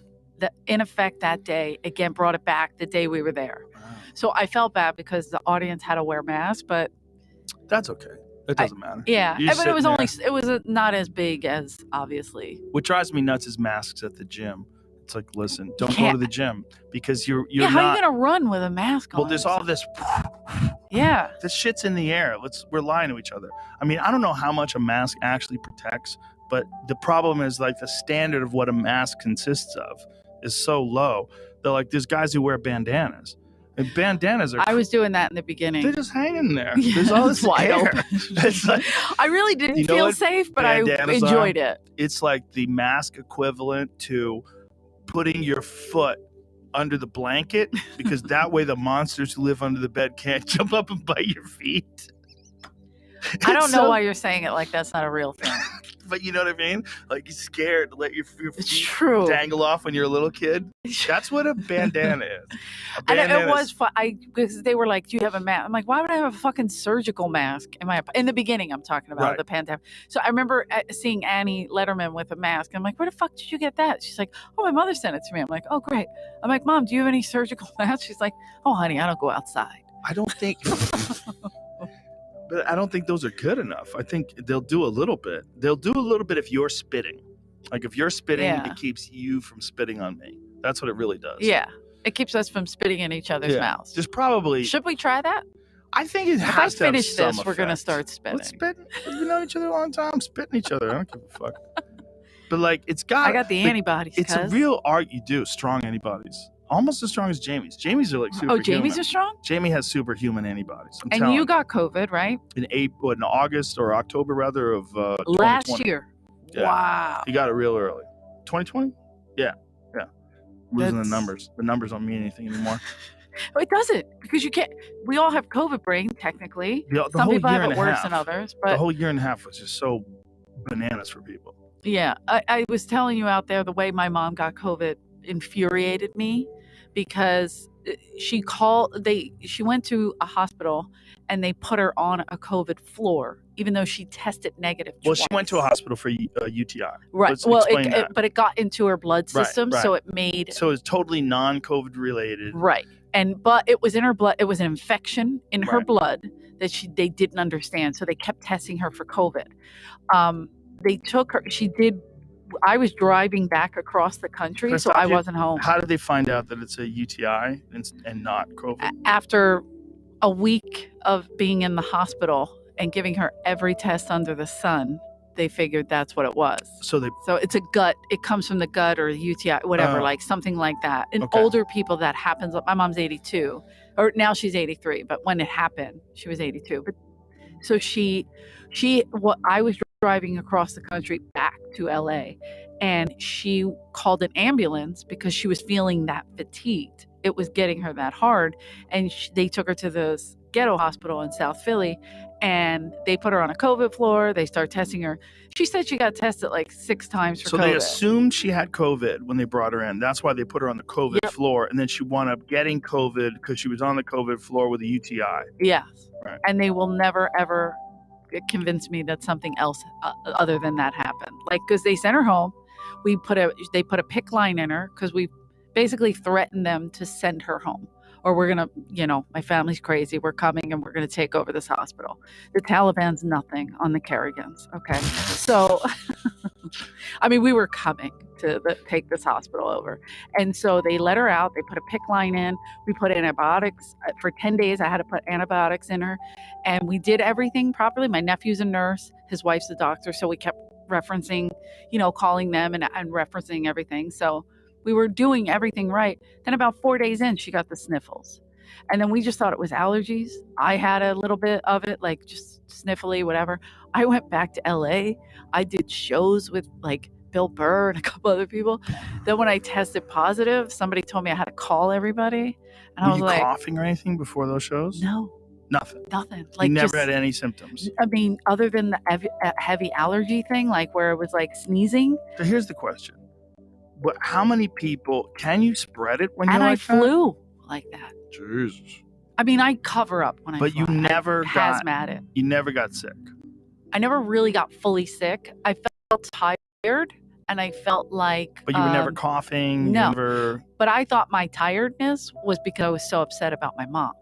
in effect that day. Again, brought it back the day we were there. Wow. So I felt bad because the audience had to wear masks, but That's okay. It doesn't matter. yeah, You're but it was sitting only not as big as obviously. What drives me nuts is masks at the gym. It's like, listen, don't go can't- to the gym because you're Yeah, how not. are you gonna run with a mask on? Well, there's all this. Yeah, This shit's in the air. We're lying to each other. I mean, I don't know how much a mask actually protects, but the problem is like the standard of what a mask consists of is so low. They're like, there's guys who wear bandanas, and bandanas are I was doing that in the they're beginning. just hanging there. Yeah, There's all this it's wide air. open. It's like I really didn't You know feel what safe, but I bandanas enjoyed it. it's like the mask equivalent to putting your foot under the blanket because that way the monsters who live under the bed can't jump up and bite your feet. I don't It's know so- why you're saying it like that's not a real thing. But you know what I mean? Like you're scared to let your It's feet true. dangle off when you're a little kid. That's what a bandana is. A And bandana it was fun. Because they were like, "Do you have a mask?" I'm like, "Why would I have a fucking surgical mask?" In the beginning, I'm talking about Right. the pandemic. So I remember seeing Annie Letterman with a mask. I'm like, "Where the fuck did you get that?" She's like, "Oh, my mother sent it to me." I'm like, "Oh, great." I'm like, "Mom, do you have any surgical masks?" She's like, "Oh, honey, I don't go outside." I don't think but I don't think those are good enough. I think they'll do a little bit. They'll do a little bit if you're spitting. Like if you're spitting, Yeah. it keeps you from spitting on me. That's what it really does. Yeah, it keeps us from spitting in each other's Yeah. mouths. There's probably Should we try that? I think it If I has to have finish some this, we're gonna effect. start spitting. Let's spit. We've known each other a long time. Spitting each other. I don't give a fuck. But like it's got I got the antibodies. It's a cuz. real art you do. Strong antibodies. Almost as strong as Jamie's. Jamie's are like Oh, superhuman. Jamie's are strong. Jamie has superhuman antibodies. I'm And telling you got COVID, right? in August or October rather of Last 2020. year. Yeah. Wow. He got it real early. 2020? Yeah. Losing That's- the numbers. The numbers don't mean anything anymore. It doesn't because you can't. We all have COVID brain technically. The Some whole people year have and it a worse half. than others, The but whole year and a half was just so bananas for people. yeah, I was telling you out there the way my mom got COVID infuriated me because she went to a hospital and they put her on a COVID floor even though she tested negative. Well, she went to a twice. hospital for UTI. Right. Let's Well, explain that. but it got into her blood Right, system, so it made So it's totally non-COVID related. right. But it was in her blood. It was an infection in her Right. blood that they didn't understand. So they kept testing her for COVID. They took her. I was driving back across the country, Can I so stop I you? wasn't home. How did they find out that it's a UTI and not COVID? After a week of being in the hospital and giving her every test under the sun, they figured that's what it was. So So it's a gut. It comes from the gut or UTI, whatever, Oh. like something like that. In Okay. older people, that happens. My mom's 82, or now she's 83. But when it happened, she was 82. But so I was driving across the country back to LA, and she called an ambulance because she was feeling that fatigued. It was getting her that hard, and they took her to this ghetto hospital in South Philly, and they put her on a COVID floor. They start testing her. She said she got tested like 6 times for So COVID. they assumed she had COVID when they brought her in. That's why they put her on the COVID Yep. floor, and then she wound up getting COVID because she was on the COVID floor with a UTI. Yes. Right. And they will never, ever convince me that something else other than that happened. Like, because they sent her home. they put a PIC line in her because we basically threatened them to send her home. Or we're going to, my family's crazy. We're coming and we're going to take over this hospital. The Taliban's nothing on the Kerrigans. Okay. So, I mean, we were coming to take this hospital over. And so they let her out. They put a PIC line in. We put antibiotics. For 10 days, I had to put antibiotics in her. And we did everything properly. My nephew's a nurse. His wife's a doctor. So we kept referencing, calling them and referencing everything. So we were doing everything right. Then about 4 days in, she got the sniffles. And then we just thought it was allergies. I had a little bit of it, like just sniffly, whatever. I went back to LA. I did shows with like Bill Burr and a couple other people. Then when I tested positive, somebody told me I had to call everybody. And I was like, coughing or anything before those shows? No. Nothing. Like, you never had any symptoms. I mean, other than the heavy allergy thing, like where it was like sneezing. So here's the question. But how many people can you spread it when and you're I like flew like that? Jesus. I mean, I cover up when I But fly. you never got hazmat it. You never got sick. I never really got fully sick. I felt tired and I felt like But you were never coughing. No. Never... But I thought my tiredness was because I was so upset about my mom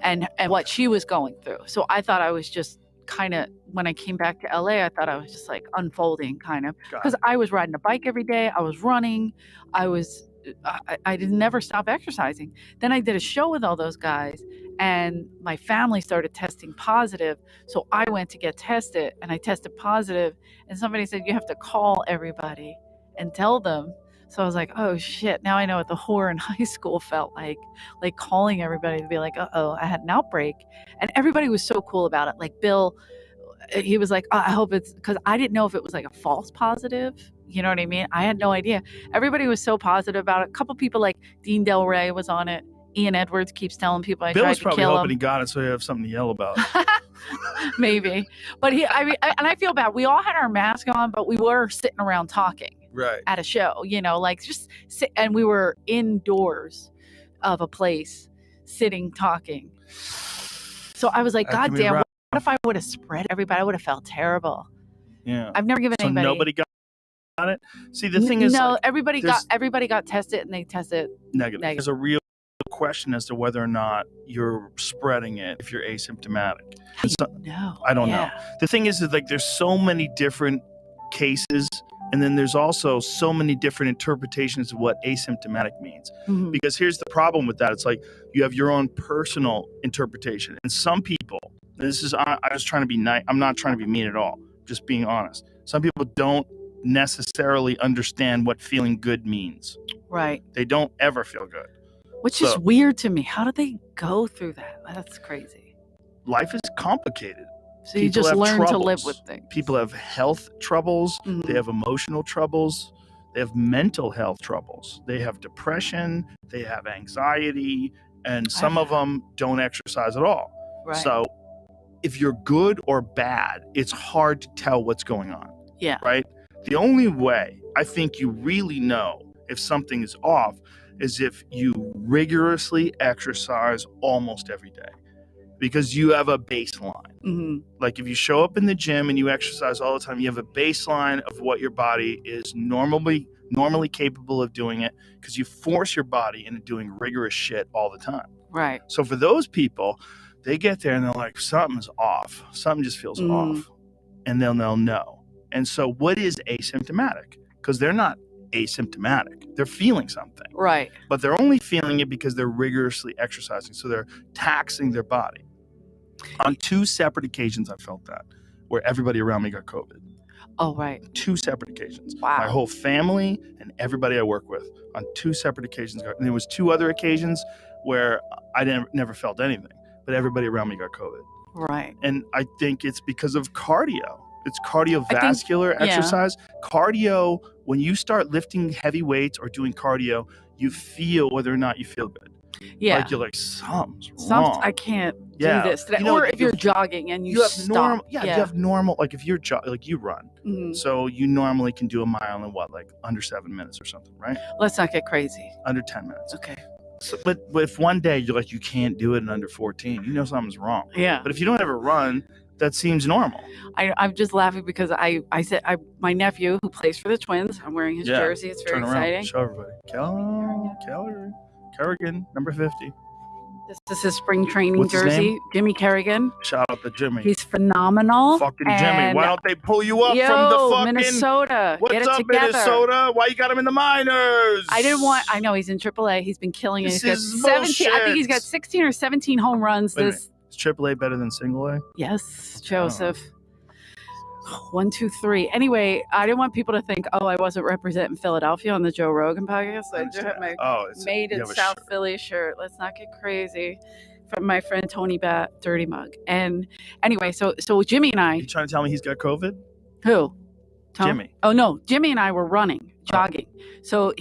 and what she was going through. So I thought I was just kind of, when I came back to LA, I thought I was just like unfolding kind of, because I was riding a bike every day. I was running. I did never stop exercising. Then I did a show with all those guys and my family started testing positive. So I went to get tested and I tested positive and somebody said, you have to call everybody and tell them. So I was like, oh shit, now I know what the whore in high school felt like calling everybody to be like, uh-oh, I had an outbreak. And everybody was so cool about it. Like Bill, he was like, I hope it's, because I didn't know if it was like a false positive. You know what I mean? I had no idea. Everybody was so positive about it. A couple people like Dean Del Rey was on it. Ian Edwards keeps telling people I Bill tried was to probably kill hoping him. he got it so you have something to yell about. Maybe. But and I feel bad. We all had our mask on, but we were sitting around talking. Right. At a show, like just sit, and we were indoors of a place sitting talking. So I was like, God damn, what if I would have spread everybody? I would have felt terrible. Yeah. I've never given anybody. Nobody got it. See, the thing is, no, like, everybody got tested and they tested negative. There's a real question as to whether or not you're spreading it if you're asymptomatic. No, I don't know. The thing is like there's so many different cases. And then there's also so many different interpretations of what asymptomatic means. Mm-hmm. Because here's the problem with that. It's like you have your own personal interpretation. And some people, I was trying to be nice. I'm not trying to be mean at all. Just being honest. Some people don't necessarily understand what feeling good means. Right. They don't ever feel good. Which is weird to me. How do they go through that? That's crazy. Life is complicated. So you just learn to live with things. People have health troubles. Mm-hmm. They have emotional troubles. They have mental health troubles. They have depression. They have anxiety. And some of them don't exercise at all. Right. So if you're good or bad, it's hard to tell what's going on. Yeah. Right? The only way I think you really know if something is off is if you rigorously exercise almost every day. Because you have a baseline. Mm-hmm. Like if you show up in the gym and you exercise all the time, you have a baseline of what your body is normally capable of doing it because you force your body into doing rigorous shit all the time. Right. So for those people, they get there and they're like, something's off. Something just feels off. And then they'll know. And so what is asymptomatic? Because they're not asymptomatic. They're feeling something. Right. But they're only feeling it because they're rigorously exercising. So they're taxing their body. On 2 separate occasions, I felt that, where everybody around me got COVID. Oh, right. 2 separate occasions. Wow. My whole family and everybody I work with on 2 separate occasions. And there was 2 other occasions where I never felt anything, but everybody around me got COVID. Right. And I think it's because of cardio. It's cardiovascular exercise. Cardio, when you start lifting heavy weights or doing cardio, you feel whether or not you feel good. Yeah. Like you're like, something's wrong. I can't do this today. Or if you're jogging and you have stop. Normal, you have normal, like if you're like you run. Mm-hmm. So you normally can do a mile in like under 7 minutes or something, right? Let's not get crazy. Under 10 minutes. Okay. So, but if one day you're like, you can't do it in under 14, you know something's wrong. Yeah. But if you don't ever run, that seems normal. I'm just laughing because I said my nephew who plays for the Twins. I'm wearing his jersey. It's very Turn around. exciting. Show everybody. Kerrigan, number 50. This is his spring training What's his jersey. name? Jimmy Kerrigan. Shout out to Jimmy. He's phenomenal. Fucking Jimmy. And Why don't they pull you up yo, from the fucking Minnesota? What's Get it up, together. Minnesota? Why you got him in the minors? I know he's in AAA. He's been killing it. This He's got is 17. I think he's got bullshit. 16 or 17 home runs. Wait a minute. Is AAA better than single A? Yes, Joseph. 1, 2, 3. Anyway, I didn't want people to think, oh, I wasn't representing Philadelphia on the Joe Rogan podcast. I just have my made in South Philly shirt. Let's not get crazy. From my friend Tony Bat, Dirty Mug. And anyway, so Jimmy and I. You trying to tell me he's got COVID? Who? Tom? Jimmy. Oh no, Jimmy and I were running, jogging. So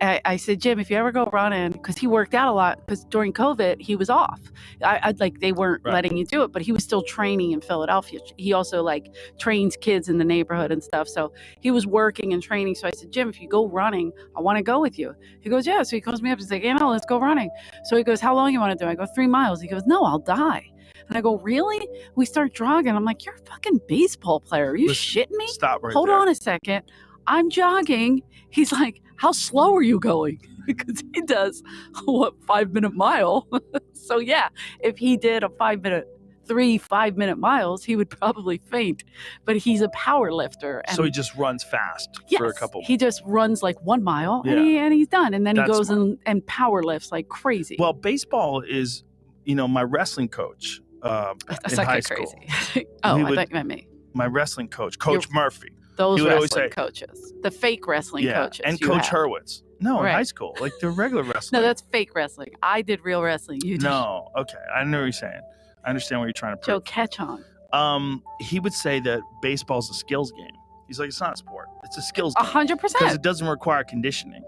I said, Jim, if you ever go running, because he worked out a lot, because during COVID he was off. I'd like they weren't letting you do it, but he was still training in Philadelphia. He also like trains kids in the neighborhood and stuff. So he was working and training. So I said, Jim, if you go running, I want to go with you. He goes, yeah. So he calls me up. He's like, ANL, let's go running. So he goes, how long you want to do? I go, 3 miles. He goes, no, I'll die. And I go, really? We start jogging. I'm like, you're a fucking baseball player. Are you shitting me? Stop right Hold there. on a second. I'm jogging. He's like, how slow are you going? Because he does, 5-minute mile. So yeah, if he did a 5-minute miles, he would probably faint. But he's a power lifter. And So he just runs fast for a couple. He just runs like 1 mile and he's done. And then he goes and power lifts like crazy. Well, baseball is, my wrestling coach That's in not high crazy. school. I thought you meant me. My wrestling coach, Coach Murphy. Those He would always wrestling say- coaches. The fake wrestling coaches. And you Coach have. Hurwitz. No, in Right. high school. Like the regular wrestling. No, that's fake wrestling. I did real wrestling. You did. No, okay. I know what you're saying. I understand what you're trying to Joe, prove. catch on. He would say that baseball's a skills game. He's like, it's not a sport. It's a skills game. 100%. Because it doesn't require conditioning.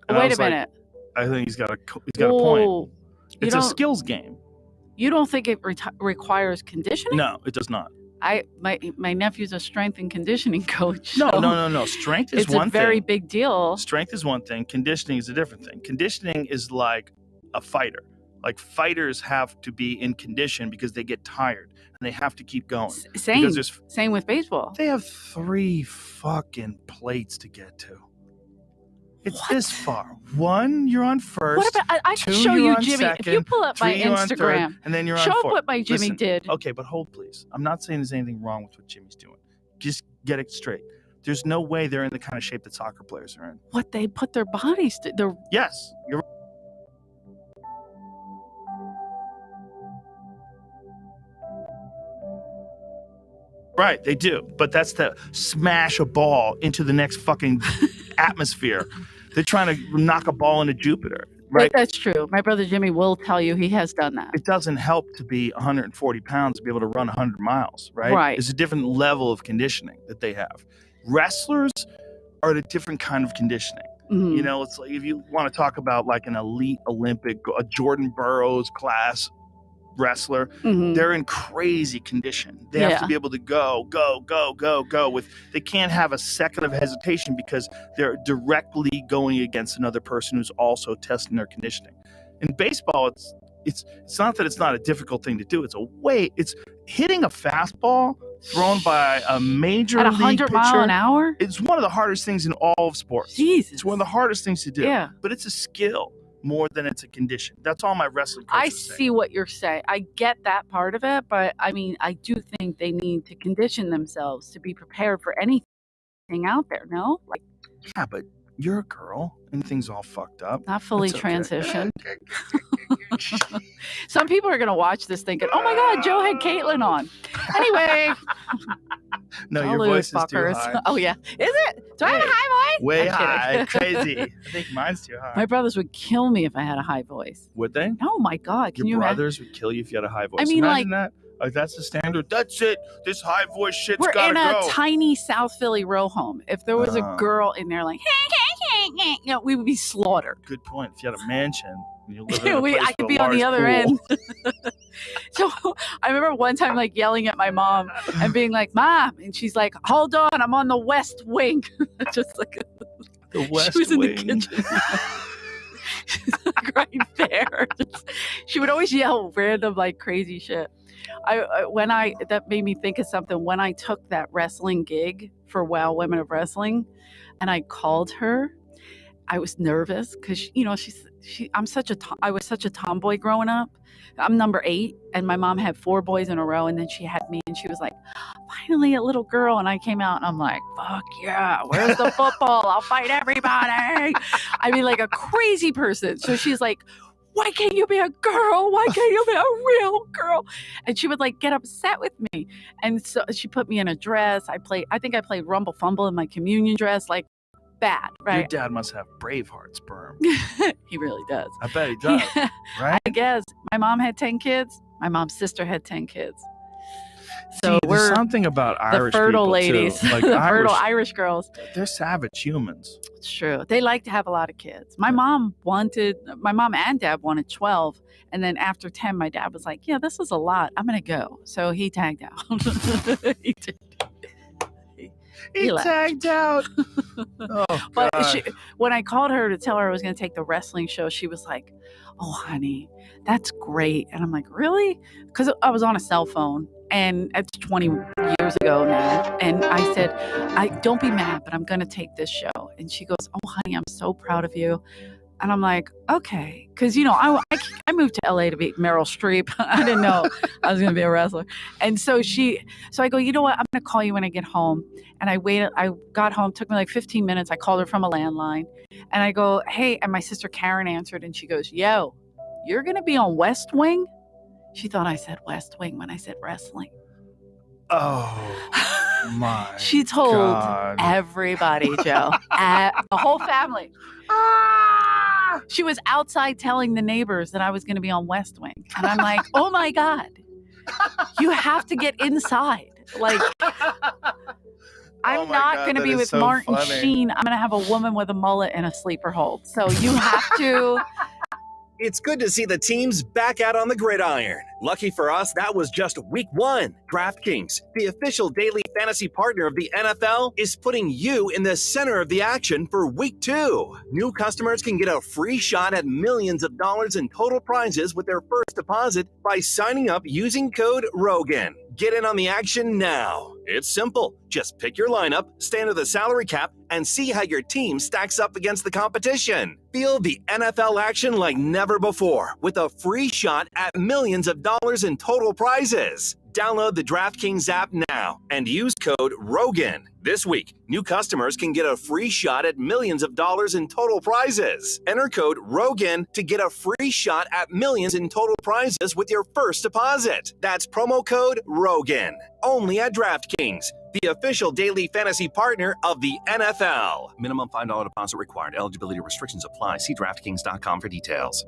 And I Wait was a like, minute. I think he's got a point. It's a don't- skills game. You don't think it requires conditioning? No, it does not. My nephew's a strength and conditioning coach. No, so no. Strength is it's one a very thing. big deal. Strength is one thing. Conditioning is a different thing. Conditioning is like a fighter. Like fighters have to be in condition because they get tired and they have to keep going. Same with baseball. They have 3 fucking plates to get to. It's this far. 1, you're on first. What about I 2, can show you're you on Jimmy. second, If you pull up 3, my you're on third, Instagram, and then you're show on up fourth. what my Jimmy Listen, did. Okay, but hold please. I'm not saying there's anything wrong with what Jimmy's doing. Just get it straight. There's no way they're in the kind of shape that soccer players are in. What they put their bodies to. Yes, you're right. They do, but that's to smash a ball into the next fucking atmosphere. They're trying to knock a ball into Jupiter, right? That's true. My brother Jimmy will tell you he has done that. It doesn't help to be 140 pounds to be able to run 100 miles, right? Right. It's a different level of conditioning that they have. Wrestlers are at a different kind of conditioning. Mhm. You know, it's like if you want to talk about like an elite Olympic, a Jordan Burroughs class wrestler, Mhm. they're in crazy condition. They have to be able to go. They can't have a second of hesitation because they're directly going against another person who's also testing their conditioning. In baseball, it's not that it's not a difficult thing to do. It's hitting a fastball thrown by a major At league 100 pitcher. mile an hour? It's one of the hardest things in all of sports. Jesus. It's one of the hardest things to do. Yeah. But it's a skill more than it's a condition. That's all my wrestling I coaches say. see what you're saying. I get that part of it, but I mean, I do think they need to condition themselves to be prepared for anything out there. No, like Yeah, but you're a girl and things all fucked up. not fully It's okay. transitioned. Some people are gonna watch this thinking, "Oh my God, Joe had Caitlyn on." Anyway, No, your salute, voice is too fuckers. high. Oh yeah, is it? Do I have a high voice? Way I'm high. kidding. Crazy. I think mine's too high. My brothers would kill me if I had a high voice. Would they? Oh my God, can Your you imagine? brothers would kill you if you had a high voice. I mean, Imagine that. Like, that's the standard. That's it. This high voice shit's We're gotta in a go. tiny South Philly row home. If there was a girl in there like, we would be slaughtered. Good point. If you had a mansion, and you live in a place I could with a be on the large other pool. end. So I remember one time like yelling at my mom and being like, "Mom," and she's like, "Hold on, I'm on the west wing." Just like The West she was Wing. in the kitchen. She's like right there. She would always yell random, like crazy shit. That made me think of something. When I took that wrestling gig for Wow Women of Wrestling, and I called her, I was nervous because I was such a tomboy growing up. I'm number 8, and my mom had 4 boys in a row, and then she had me, and she was like, finally a little girl. And I came out, and I'm like, fuck yeah, where's the football? I'll fight everybody. I mean, like a crazy person. So she's like, why can't you be a girl? Why can't you be a real girl? And she would like get upset with me. And so she put me in a dress. I think I played Rumble Fumble in my communion dress, like bad, right? Your dad must have Braveheart sperm. He really does. I bet he does, Yeah. right? I guess my mom had 10 kids. My mom's sister had 10 kids. So See, we're there's something about Irish the fertile people, ladies, too. Like the fertile Irish girls. they're savage humans. It's true. They like to have a lot of kids. My mom and dad wanted 12. And then after 10, my dad was like, yeah, this is a lot. I'm going to go. So he tagged out. He left. tagged out. Oh, But God. when I called her to tell her I was going to take the wrestling show, she was like, oh, honey, that's great. And I'm like, really? Because I was on a cell phone. And it's 20 years ago now. And I said, don't be mad, but I'm going to take this show. And she goes, oh, honey, I'm so proud of you. And I'm like, okay. Because, I moved to LA to be Meryl Streep. I didn't know I was going to be a wrestler. And so I go, you know what? I'm going to call you when I get home. And I got home, took me like 15 minutes. I called her from a landline. And I go, hey, and my sister Karen answered. And she goes, yo, you're going to be on West Wing? She thought I said West Wing when I said wrestling. Oh, my She told God. everybody, Joe, the whole family. She was outside telling the neighbors that I was going to be on West Wing. And I'm like, oh, my God, you have to get inside. Like, I'm my not God, going to that be is with so Martin funny. Sheen. I'm going to have a woman with a mullet and a sleeper hold. So you have to. It's good to see the teams back out on the gridiron. Lucky for us, that was just week 1. DraftKings, the official daily fantasy partner of the NFL, is putting you in the center of the action for week 2. New customers can get a free shot at millions of dollars in total prizes with their first deposit by signing up using code ROGAN. Get in on the action now. It's simple. Just pick your lineup, stay under the salary cap, and see how your team stacks up against the competition. Feel the NFL action like never before with a free shot at millions of dollars in total prizes. Download the DraftKings app now and use code ROGAN. This week, new customers can get a free shot at millions of dollars in total prizes. Enter code ROGAN to get a free shot at millions in total prizes with your first deposit. That's promo code ROGAN. Only at DraftKings, the official daily fantasy partner of the NFL. Minimum $5 deposit required. Eligibility restrictions apply. See DraftKings.com for details.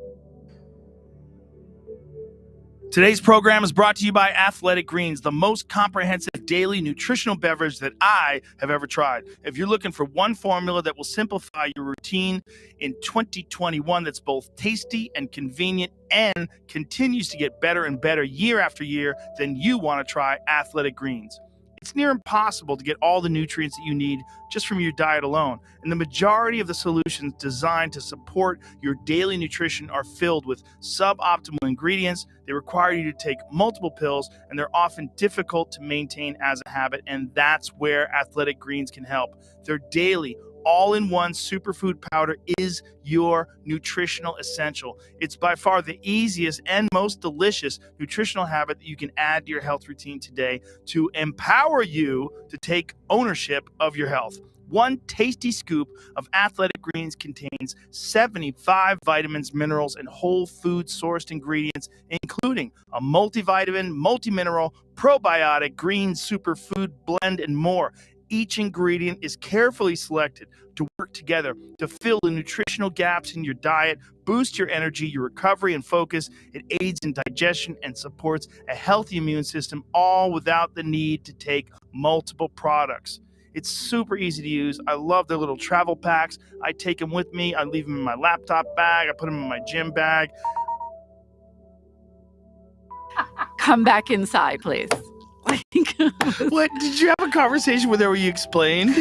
Today's program is brought to you by Athletic Greens, the most comprehensive daily nutritional beverage that I have ever tried. If you're looking for one formula that will simplify your routine in 2021 that's both tasty and convenient and continues to get better and better year after year, then you want to try Athletic Greens. It's near impossible to get all the nutrients that you need just from your diet alone. And the majority of the solutions designed to support your daily nutrition are filled with suboptimal ingredients. They require you to take multiple pills, and they're often difficult to maintain as a habit. And that's where Athletic Greens can help. Their daily all-in-one superfood powder is your nutritional essential. It's by far the easiest and most delicious nutritional habit that you can add to your health routine today to empower you to take ownership of your health. One tasty scoop of Athletic Greens contains 75 vitamins, minerals, and whole food sourced ingredients, including a multivitamin, multimineral, probiotic, green superfood blend, and more. Each ingredient is carefully selected to work together to fill the nutritional gaps in your diet, boost your energy, your recovery, and focus. It aids in digestion and supports a healthy immune system, all without the need to take multiple products. It's super easy to use. I love their little travel packs. I take them with me. I leave them in my laptop bag. I put them in my gym bag. Come back inside, please. Like, What did you have a conversation with her where you explained?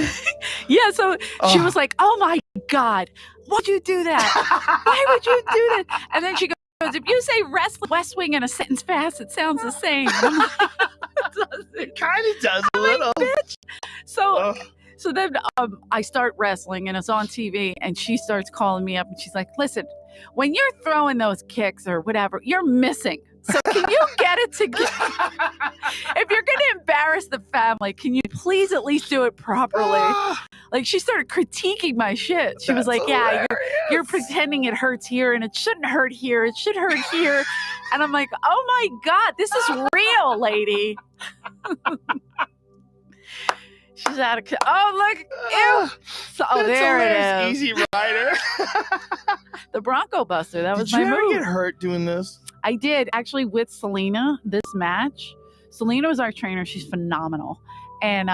yeah, so she was like, "Oh my God, why'd you do that? Why would you do that?" And then she goes, "If you say West Wing in a sentence fast, it sounds the same." And I'm like, It kind of does a I'm like, little. bitch. So Ugh. so then I start wrestling and it's on TV and she starts calling me up and she's like, "Listen, when you're throwing those kicks or whatever, you're missing. So can you get it together? If you're going to embarrass the family, can you please at least do it properly?" Like she started critiquing my shit. She was That's like, "Yeah, you're hilarious. pretending it hurts here and it shouldn't hurt here. It should hurt here." And I'm like, "Oh my God, this is real, lady." She's out of. Oh, look. Ew. So, That's there hilarious. it is. Easy Rider. The Bronco Buster. That was Did you my ever move. get hurt doing this? I did actually with Selena this match. Selena was our trainer. She's phenomenal. And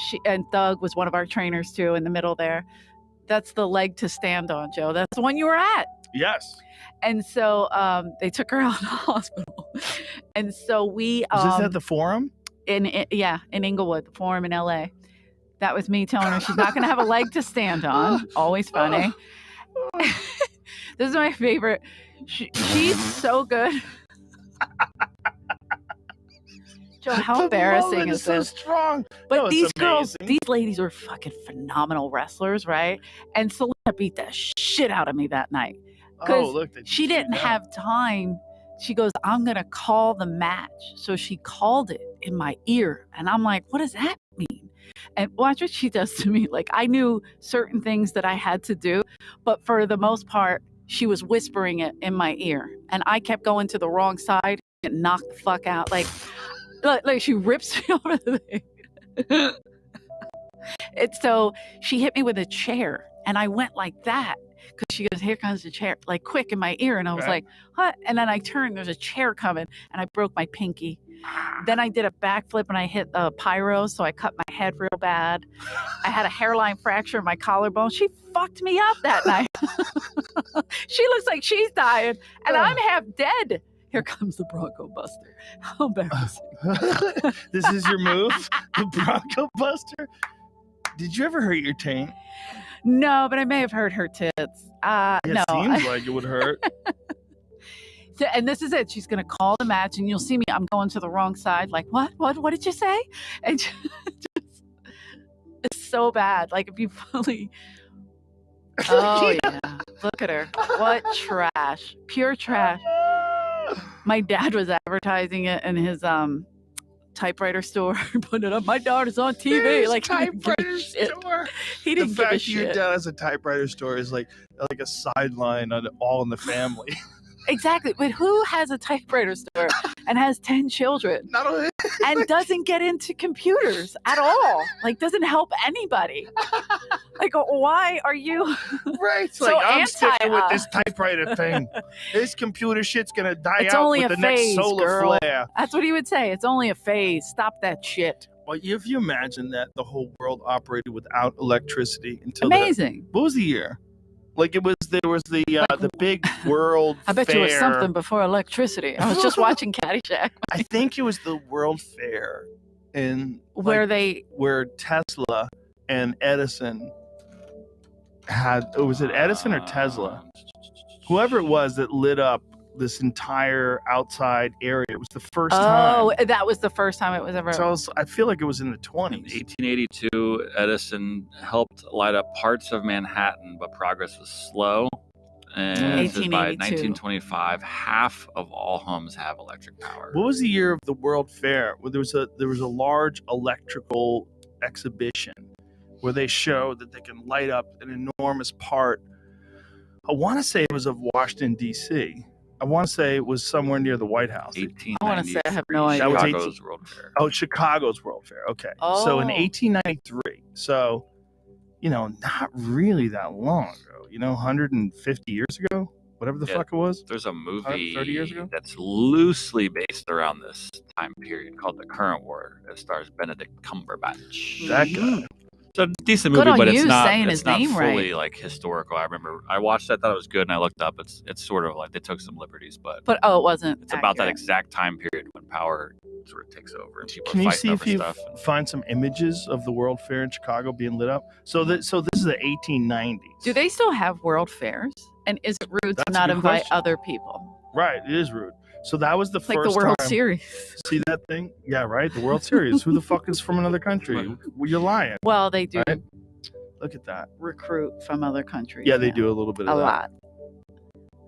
she and Doug was one of our trainers too in the middle there. That's the leg to stand on, Joe. That's the one you were at. Yes. And so they took her out of the hospital. And so we Was this at the Forum? in Inglewood, the Forum in LA. That was me telling her she's not going to have a leg to stand on. Always funny. This is my favorite. She's so good. Joe, how embarrassing mullet is so this? strong. But No, it's these girls, amazing. these ladies are fucking phenomenal wrestlers, right? And Selena beat the shit out of me that night. Oh, look. She didn't have time. She goes, "I'm going to call the match." So she called it in my ear. And I'm like, what does that mean? And watch what she does to me. Like, I knew certain things that I had to do, but for the most part, she was whispering it in my ear. And I kept going to the wrong side and knocked the fuck out. Like she rips me over the thing. So she hit me with a chair and I went like that. Because she goes, "Here comes the chair," like quick in my ear. And I was like, "What?" And then I turned, there's a chair coming, and I broke my pinky. Then I did a backflip and I hit the pyro, so I cut my head real bad. I had a hairline fracture in my collarbone. She fucked me up that night. She looks like she's dying, and I'm half dead. Here comes the Bronco Buster. How embarrassing. This is your move? The Bronco Buster? Did you ever hurt your taint? No, but I may have hurt her tits. It No. seems like it would hurt. So, and this is it. She's going to call the match, and you'll see me. I'm going to the wrong side. Like, what? What did you say? And it's so bad. Like, if you fully. Oh, yeah. Look at her. What trash. Pure trash. My dad was advertising it in his typewriter store. Put it up. My daughter's on TV. There's like, typewriter store. He didn't The give a fact your shit. dad has a typewriter store is like a sideline on All in the Family. Exactly. But who has a typewriter store and has 10 children Not only and doesn't get into computers at all? Like, doesn't help anybody. Like, why are you right. It's so like I'm sticking with anti- this typewriter thing. This computer shit's gonna die It's out only with a the next phase, solar girl. flare. That's what he would say. It's only a phase. Stop that shit. Well, if you imagine that the whole world operated without electricity until Amazing. what was the year? Like there was the big world I bet fair. you it was something before electricity. I was just watching Caddyshack. I think it was the World Fair in Where where Tesla and Edison had was it Edison or Tesla? Whoever it was that lit up this entire outside area. It was the first time. Oh, that was the first time it was ever. So I feel like it was in the In 20s. 1882, Edison helped light up parts of Manhattan, but progress was slow. And it says by 1882. 1925, half of all homes have electric power. What was the year of the World Fair? Where there was a large electrical exhibition where they showed that they can light up an enormous part. I want to say it was of Washington D.C. I want to say it was somewhere near the White House. 1893, I wanna say I have no idea. That was Chicago's World Fair. Oh, Chicago's World Fair. Okay. So in Oh. 1893. So, not really that long ago. 150 years ago, whatever the Yeah. fuck it was. There's a movie 30 years ago? that's loosely based around this time period called The Current War. It stars Benedict Cumberbatch. That guy. It's a decent Good movie, on but you it's not. saying It's his not name fully right. like historical. I remember I watched it, I thought it was good, and I looked up. It's sort of like they took some liberties, but But it wasn't. it's about that accurate. exact time period when power sort of takes over and people Can are you fighting see if over you stuff. find some images of the World Fair in Chicago being lit up? So this is the 1890s. Do they still have World Fairs? And is it rude That's to a not good invite question. other people? Right, it is rude. So that was the It's like first the World time. Series. See that thing? Yeah, right. The World Series. Who the fuck is from another country? Well, you're lying. Well, they do Right? Look at that. recruit from other countries. Yeah, they now. do a little bit A of that. lot.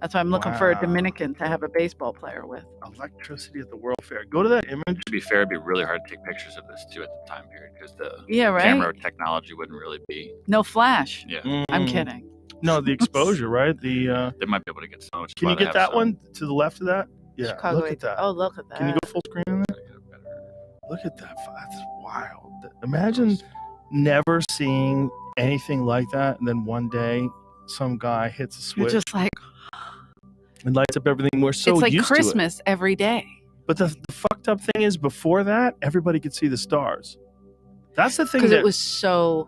That's why I'm looking for a Wow. Dominican to have a baseball player with. Electricity at the World Fair. Go to that image. To be fair, it'd be really hard to take pictures of this too at the time period because the Yeah, right? camera technology wouldn't really be. No flash. Yeah, I'm Mm. kidding. No, the exposure, right? The they might be able to get so much. can you get that one to the left of that? Yeah, Chicago look at that. Oh, look at that. Can you go full screen on that? Look at that. That's wild. Imagine never seeing anything like that, and then one day some guy hits a You're switch just like, and lights up everything. We're so it's like used Christmas every day. to it. But the fucked up thing is, before that, everybody could see the stars. That's the thing. Because That it was so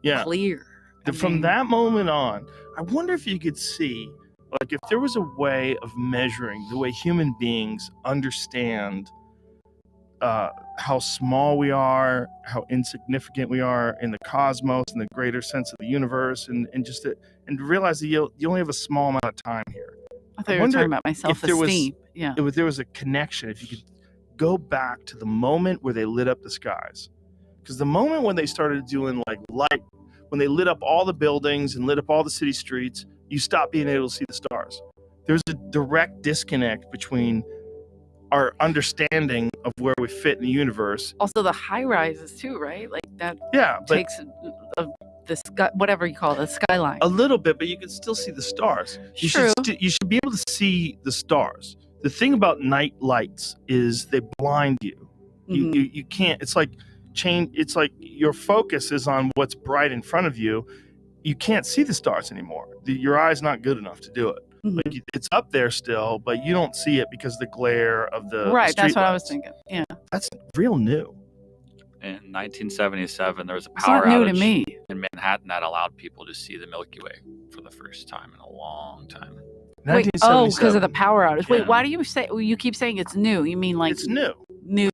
yeah. clear. I From mean, that moment on, I wonder if you could see, like, if there was a way of measuring the way human beings understand how small we are, how insignificant we are in the cosmos, and the greater sense of the universe, and to realize that you only have a small amount of time here. I thought I you were wonder talking about my if there was- self-esteem. Yeah. If there was a connection, if you could go back to the moment where they lit up the skies, because the moment when they started doing like light, when they lit up all the buildings and lit up all the city streets, you stopped being able to see the stars. There's a direct disconnect between our understanding of where we fit in the universe. Also, the high rises too, right? Like that Yeah, but takes the sky, whatever you call it, the skyline. a little bit, but you can still see the stars. You True. you should be able to see the stars. The thing about night lights is they blind you. Mhm. You can't. It's like It's like your focus is on what's bright in front of you. You can't see the stars anymore. Your eye's not good enough to do it. Mhm. Like, it's up there still, but you don't see it because of the glare of the Right, that's street what I was lights. thinking. Yeah, That's real new. In 1977, there was a it's power not new outage to me. in Manhattan that allowed people to see the Milky Way for the first time in a long time. Wait, oh, because of the 1977. power outage. Yeah. Wait, why do you say? You keep saying it's new. You mean like It's new. new?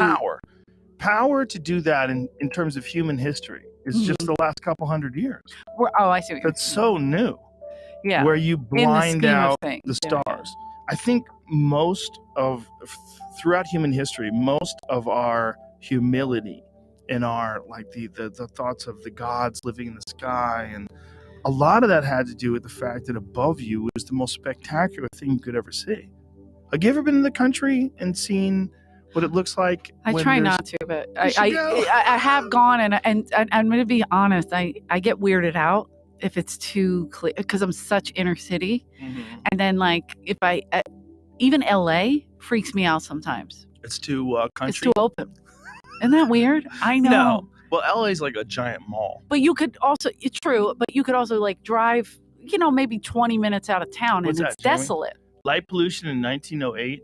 Power to do that in terms of human history is just the last couple hundred years. Oh, I see what you're That's so new. Yeah, Where you in the blind scheme out of things. the Yeah, stars. I think throughout human history, most of our humility and our like the thoughts of the gods living in the sky, and a lot of that had to do with the fact that above you was the most spectacular thing you could ever see. Have you ever been in the country and seen what it looks like? I when try there's- not to, but should go. I have gone and I'm going to be honest. I get weirded out if it's too clear because I'm such inner city, Mhm. and then like if even LA freaks me out sometimes. It's too country. It's too open. Isn't that weird? I know. No. Well, LA's like a giant mall. But you could also, it's true, but you could also like drive, maybe 20 minutes out of town What's and that, it's Jamie? desolate. Light pollution in 1908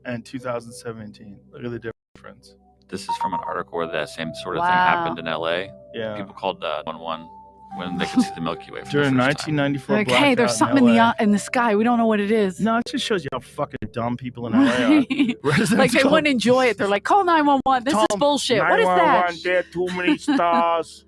and 2017. Look at the difference. This is from an article where that same sort of thing Wow. happened in LA. Yeah. People called 911 when they could see the Milky Way for During the first time. 1994 Like, hey, there's blackout something in LA. in the sky. We don't know what it is. No, it just shows you how fucking dumb people in LA are. Right. Residents Like they call- wouldn't enjoy it. They're like, call 911. This Tom, is bullshit. What is that? 911, there are too many stars.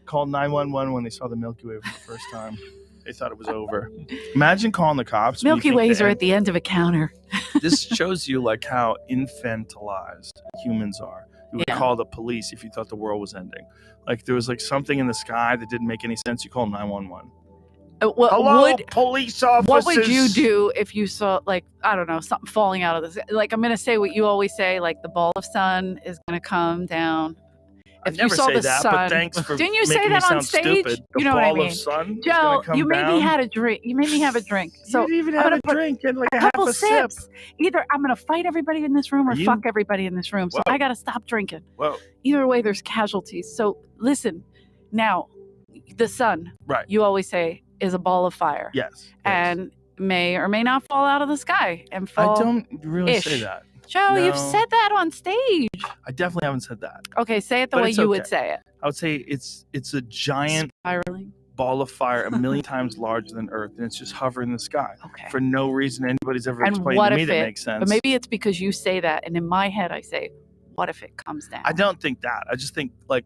Called 911 when they saw the Milky Way for the first time. They thought it was over. Imagine calling the cops. when you Milky think Ways the are end- at the end of a counter. This shows you like how infantilized humans are. You would Yeah. call the police if you thought the world was ending. Like there was like something in the sky that didn't make any sense. You call 911. Hello, police officers. What would you do if you saw, like, I don't know, something falling out of the sky? Like, I'm going to say what you always say, like, the ball of sun is going to come down. I If you never saw say the that, sun- but thanks for Didn't you say making me that on sound stage? stupid. You The know what I ball mean. of sun is Joe, gonna come you made me down. had a drink. You made me have a drink. So you didn't even I'm have gonna a put drink. You had like a a half couple a sip. sips. Either I'm going to fight everybody in this room or Are you- fuck everybody in this room. So Whoa. I got to stop drinking. Whoa. Either way, there's casualties. So listen, now, the sun, Right. you always say, is a ball of fire. Yes. And may or may not fall out of the sky and I fall. don't really say ish. that. Joe, you've No. said that on stage. I definitely haven't said that. Okay, say it the But way it's you okay. would say it. I would say it's a giant Spiraling. ball of fire, a million times larger than Earth, and it's just hovering in the sky Okay. for no reason anybody's ever And explained what to me if that it- makes sense. But maybe it's because you say that, and in my head I say, "What if it comes down?" I don't think that. I just think like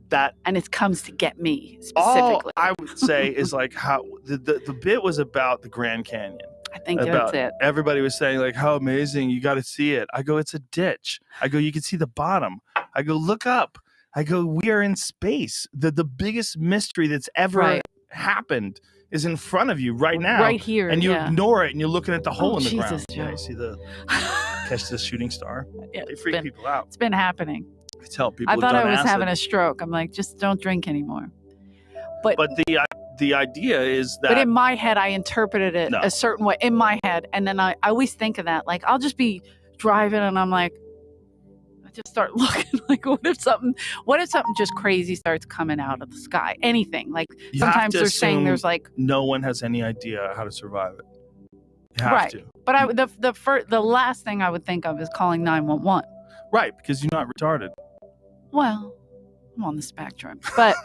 that. And it comes to get me All specifically. I would say is like how the bit was about the Grand Canyon. I think About that's it. everybody was saying like how amazing, you got to see it. I go, it's a ditch. I go, you can see the bottom. I go, look up. I go, we are in space. The biggest mystery that's ever Right. happened is in front of you right now. Right here. And you yeah. ignore it and you're looking at the hole Oh, in the Jesus, ground. Yeah, Joe. you see the catch the shooting star. Yeah, They it's freak been- people out. It's been happening. I tell people I who've thought I done was acid. having a stroke. I'm like, just don't drink anymore. But But the idea is that in my head, I interpreted it No. a certain way in my head. And then I always think of that. Like, I'll just be driving and I'm like, I just start looking like, what if something just crazy starts coming out of the sky? Anything. Like, you have sometimes to they're saying assume there's like, no one has any idea how to survive it. You have Right. to. but the last thing I would think of is calling 911. Right, because you're not retarded. Well, I'm on the spectrum, but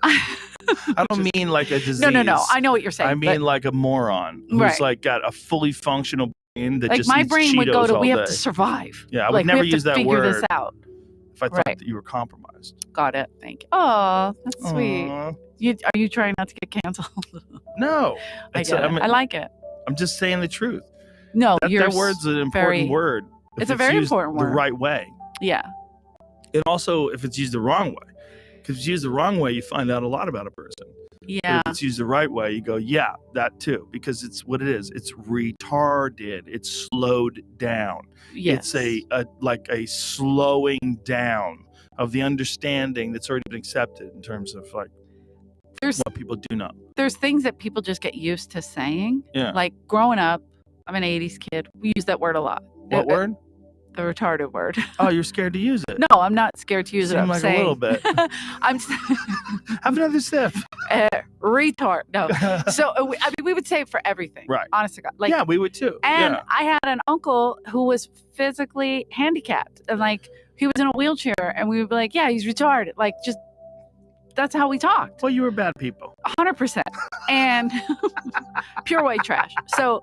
I don't mean like a disease. no. I know what you're saying. I but, mean like a moron who's Right. like got a fully functional brain that like just my eats brain would go Cheetos to, all we have day. to survive. Yeah, I would Like, never we have use to that figure word this out. if I thought Right. that you were compromised. Got it. Thank you. Oh, that's sweet. Aw. Are you trying not to get canceled? No, I It's- get it. mean, I like it. I'm just saying the truth. No, That word's an important very- word. If it's a very used important the word. right way. Yeah. And also if it's used the wrong way. Because if it's used the wrong way, you find out a lot about a person. Yeah. But if it's used the right way, you go, yeah, that too. Because it's what it is. It's retarded. It's slowed down. Yes. It's like a slowing down of the understanding that's already been accepted in terms of like There's what people do know. there's things that people just get used to saying. Yeah. Like growing up, I'm an 80s kid. We use that word a lot. What word? The retarded word. Oh, you're scared to use it. No, I'm not scared to use it. Seem I'm like saying a little bit. I'm Have another sip. retard. No. So we would say it for everything. Right. Honest to God. Like, yeah, we would too. and yeah. I had an uncle who was physically handicapped, and like he was in a wheelchair, and we would be like, "Yeah, he's retarded." Like, just that's how we talked. Well, you were bad people. 100%, and pure white trash. So,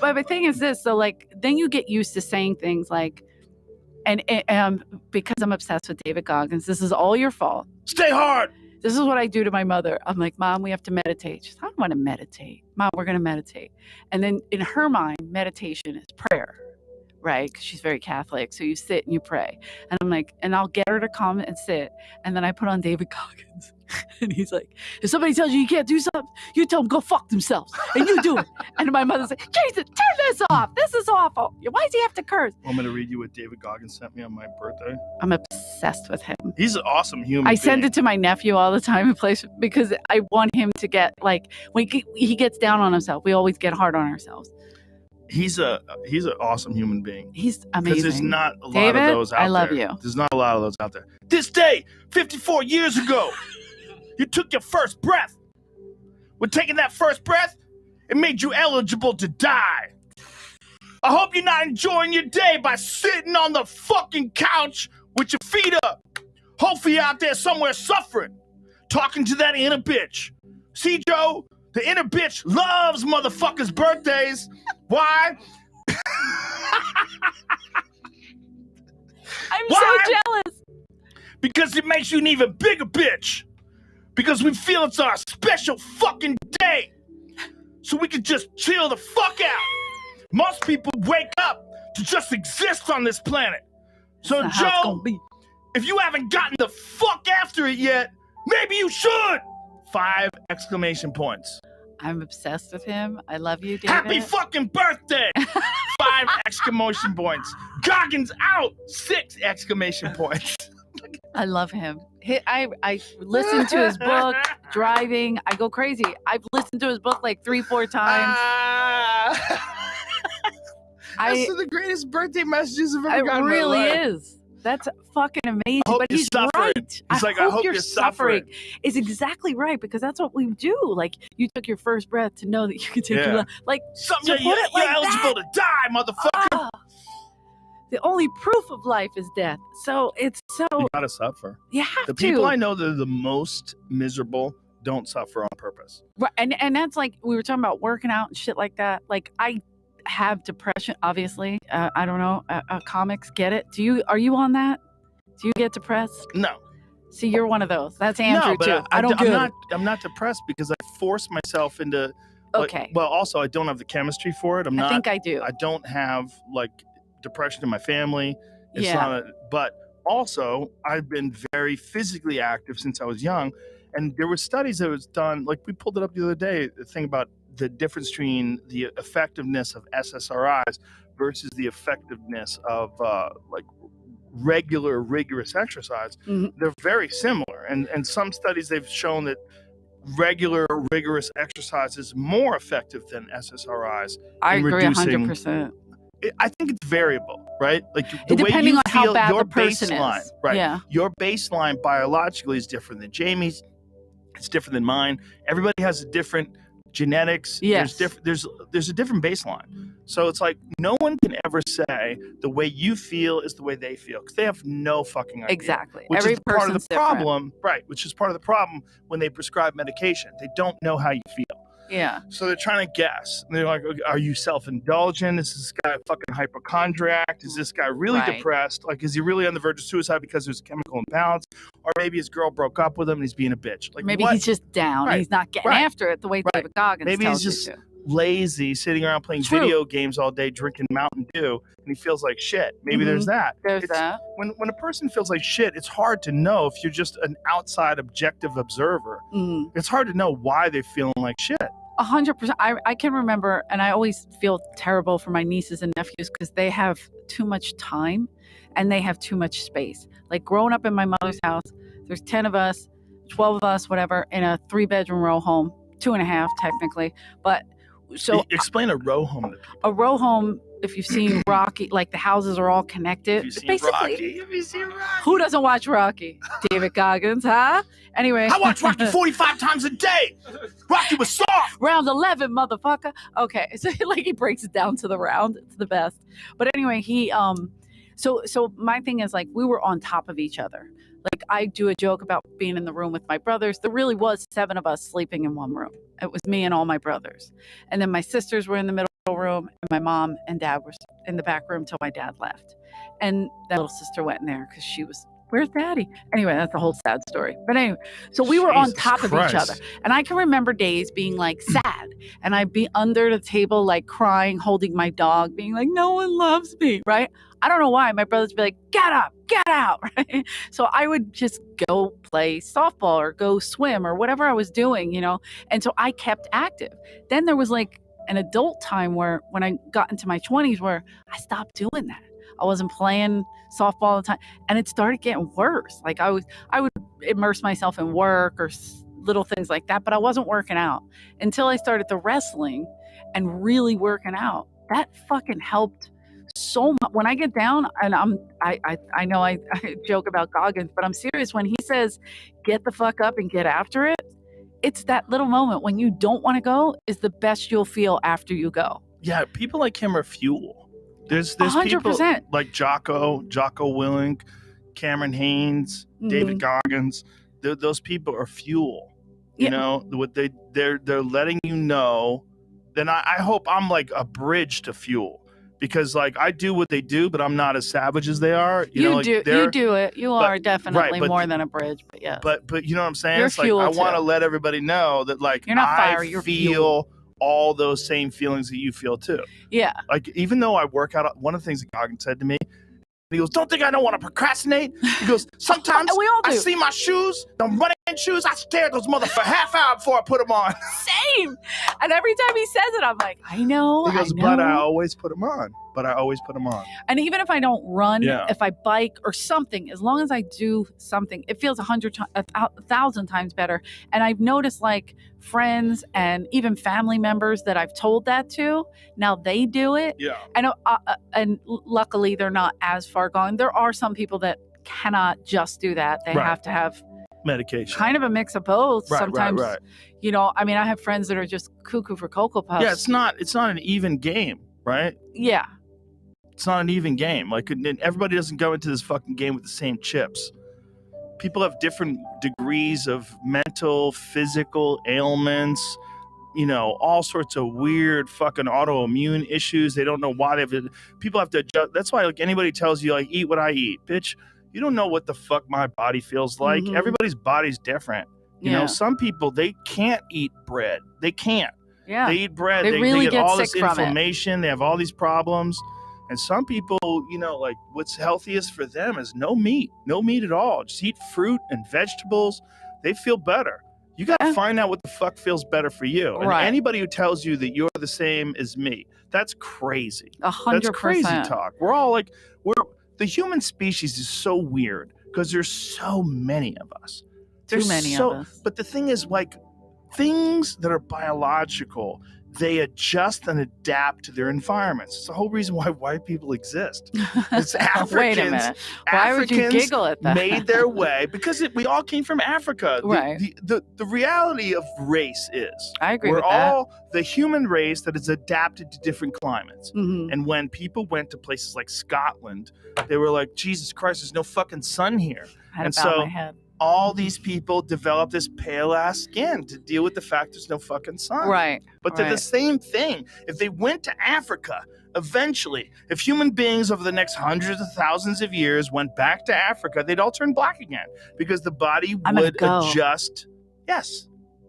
but the thing is this: so like, then you get used to saying things like, and because I'm obsessed with David Goggins, this is all your fault. Stay hard. This is what I do to my mother. I'm like, Mom, we have to meditate. She's, I don't want to meditate. Mom, we're going to meditate. And then in her mind, meditation is prayer, right? Because she's very Catholic. So you sit and you pray. And I'm like, and I'll get her to come and sit. And then I put on David Goggins. And he's like, if somebody tells you you can't do something, you tell them go fuck themselves. And you do it. And my mother's like, Jesus, turn this off. This is awful. Why does he have to curse? Want me to read you what David Goggins sent me on my birthday? I'm obsessed with him. He's an awesome human I being. send it to my nephew all the time in place because I want him to get like when he gets down on himself. We always get hard on ourselves. He's an awesome human being. He's Because amazing. there's not a lot David, of those out there. I love you. There's not a lot of those out there. This day, 54 years ago, you took your first breath. With taking that first breath, it made you eligible to die. I hope you're not enjoying your day by sitting on the fucking couch with your feet up. Hopefully you're out there somewhere suffering, talking to that inner bitch. See, Joe, the inner bitch loves motherfuckers' birthdays. Why? I'm Why? so jealous. Because it makes you an even bigger bitch. Because we feel it's our special fucking day. So we can just chill the fuck out. Most people wake up to just exist on this planet. So, That's not how it's Joe, gonna be. if you haven't gotten the fuck after it yet, maybe you should. 5 exclamation points. I'm obsessed with him. I love you, David. Happy fucking birthday. 5 exclamation points. Goggins out. 6 exclamation points. I love him. I listen to his book driving. I go crazy. I've listened to his book like 3-4 times. That's the greatest birthday messages I've ever It gotten. really in my life. is. That's fucking amazing. I hope But you're he's suffering. right. He's like, I hope you're suffering. Is exactly right because that's what we do. Like you took your first breath to know that you could take Yeah. your last. Like Someday to you're, put it you're like eligible to die, motherfucker. ah, The only proof of life is death. So it's so You gotta suffer. you have The to. people I know that are the most miserable don't suffer on purpose. Right, and that's like we were talking about working out and shit like that. Like I have depression, obviously. I don't know. Comics get it. Are you on that? Do you get depressed? No. See, you're one of those. That's Andrew No, but too. I don't get it. I'm not depressed because I force myself into. Like, Okay. well, also I don't have the chemistry for it. I think I do. I don't have like depression in my family. It's Yeah. not. But also I've been very physically active since I was young, and there were studies that was done. Like we pulled it up the other day. The thing about the difference between the effectiveness of SSRIs versus the effectiveness of like regular rigorous exercise. Mhm. They're very similar, and some studies they've shown that regular rigorous exercise is more effective than SSRIs. I in agree reducing- 100%. I think it's variable, right? Like the way Depending you on how feel, bad your the person baseline, is. right? Yeah. Your baseline biologically is different than Jamie's. It's different than mine. Everybody has a different genetics. Yes. There's a different baseline. So it's like no one can ever say the way you feel is the way they feel because they have no fucking idea. Exactly. Which Every is part of the person's different. problem, right? Which is part of the problem when they prescribe medication. They don't know how you feel. Yeah. So they're trying to guess. And they're like, okay, are you self-indulgent? Is this guy a fucking hypochondriac? Is this guy really Right. depressed? Like, is he really on the verge of suicide because there's a chemical imbalance? Or maybe his girl broke up with him and he's being a bitch. Like, Maybe what? he's just down. Right. He's not getting Right. after it the way Right. David Goggins Maybe tells he's just you to. lazy, sitting around playing True. video games all day, drinking Mountain Dew, and he feels like shit. Maybe there's that. There's It's- that. When a person feels like shit, it's hard to know if you're just an outside objective observer. Mm. It's hard to know why they're feeling like shit. 100%. I can remember, and I always feel terrible for my nieces and nephews because they have too much time and they have too much space. Like growing up in my mother's house, there's 10 of us, 12 of us, whatever, in a 3-bedroom row home, 2.5 technically. But so Explain a row home to people. a row home, if you've seen Rocky, like the houses are all connected. Have you seen Basically, Rocky? Have you seen Rocky? who doesn't watch Rocky? David Goggins, huh? Anyway. I watch Rocky 45 times a day. Rocky was soft. Round 11, motherfucker. Okay, so like he breaks it down to the round. It's the best. But anyway, he so my thing is like we were on top of each other. Like I do a joke about being in the room with my brothers. There really was 7 of us sleeping in one room. It was me and all my brothers, and then my sisters were in the middle room, and my mom and dad were in the back room till my dad left. And that little sister went in there because she was, where's daddy? Anyway, that's a whole sad story. But anyway, so we were on Jesus top of each Christ. other. And I can remember days being like sad. And I'd be under the table, like crying, holding my dog, being like, no one loves me, right? I don't know why. My brothers would be like, get up, get out, right? So I would just go play softball or go swim or whatever I was doing, you know? And so I kept active. Then there was like an adult time where when I got into my 20s where I stopped doing that. I wasn't playing softball all the time, and it started getting worse. Like I would immerse myself in work or little things like that, but I wasn't working out until I started the wrestling and really working out. That fucking helped so much. When I get down, and I know I joke about Goggins, but I'm serious when he says get the fuck up and get after it. It's that little moment when you don't want to go is the best you'll feel after you go. Yeah, people like him are fuel. There's people 100%. like Jocko Willink, Cameron Haynes, David Goggins. Those people are fuel. You Yeah. know what they're letting you know. Then I hope I'm like a bridge to fuel because like I do what they do, but I'm not as savage as they are. You know, like, You do it. You are definitely but- more than a bridge, but yeah. But you know what I'm saying? You're It's like fuel, I want to too. let everybody know that like You're not I fire, you're feel fuel. all those same feelings that you feel too. Yeah. Like even though I work out, one of the things that Goggins said to me, he goes, "Don't think I don't want to procrastinate." He goes, "Sometimes We all I do. see my shoes, I'm running shoes, I stare at those motherfuckers for half hour before I put them on." Same. And every time he says it, I'm like, I know. He goes, I know. "But I always put them on. And even if I don't run, Yeah. if I bike or something, as long as I do something, it feels 1,000 times better. And I've noticed like friends and even family members that I've told that to, now they do it. Yeah. I know, and luckily they're not as far gone. There are some people that cannot just do that. They Right. have to have Medication. kind of a mix of both. Right, Sometimes, right. you know, I mean, I have friends that are just cuckoo for Cocoa Puffs. Yeah, it's not an even game, right? Yeah. It's not an even game. Like, everybody doesn't go into this fucking game with the same chips. People have different degrees of mental, physical ailments, all sorts of weird fucking autoimmune issues. They don't know why people have to adjust. That's why, like, anybody tells you, like, eat what I eat. Bitch, you don't know what the fuck my body feels like. Mhm. Everybody's body's different. Some people, they can't eat bread. They can't. Yeah. They eat bread. They They really get get all sick this from it. inflammation. They have all these problems. And some people, like, what's healthiest for them is no meat at all. Just eat fruit and vegetables. They feel better. You got to find out what the fuck feels better for you. And Right. anybody who tells you that you're the same as me, that's crazy. 100%. That's crazy talk. We're all like, the human species is so weird because there's so many of us. Too many of us. But the thing is, like, things that are biological, they adjust and adapt to their environments. It's the whole reason why white people exist. It's Africans. Wait a minute. Why would you Africans giggle at that? made their way because we all came from Africa. Right. The reality of race is I agree we're with that. all the human race that is adapted to different climates. Mhm. And when people went to places like Scotland, they were like, Jesus Christ, there's no fucking sun here. I had And to bow so my head. all these people develop this pale ass skin to deal with the fact there's no fucking sun. Right. But they're the same thing. If they went to Africa, eventually, if human beings over the next hundreds of thousands of years went back to Africa, they'd all turn black again because the body I'm gonna would go. adjust. Yes,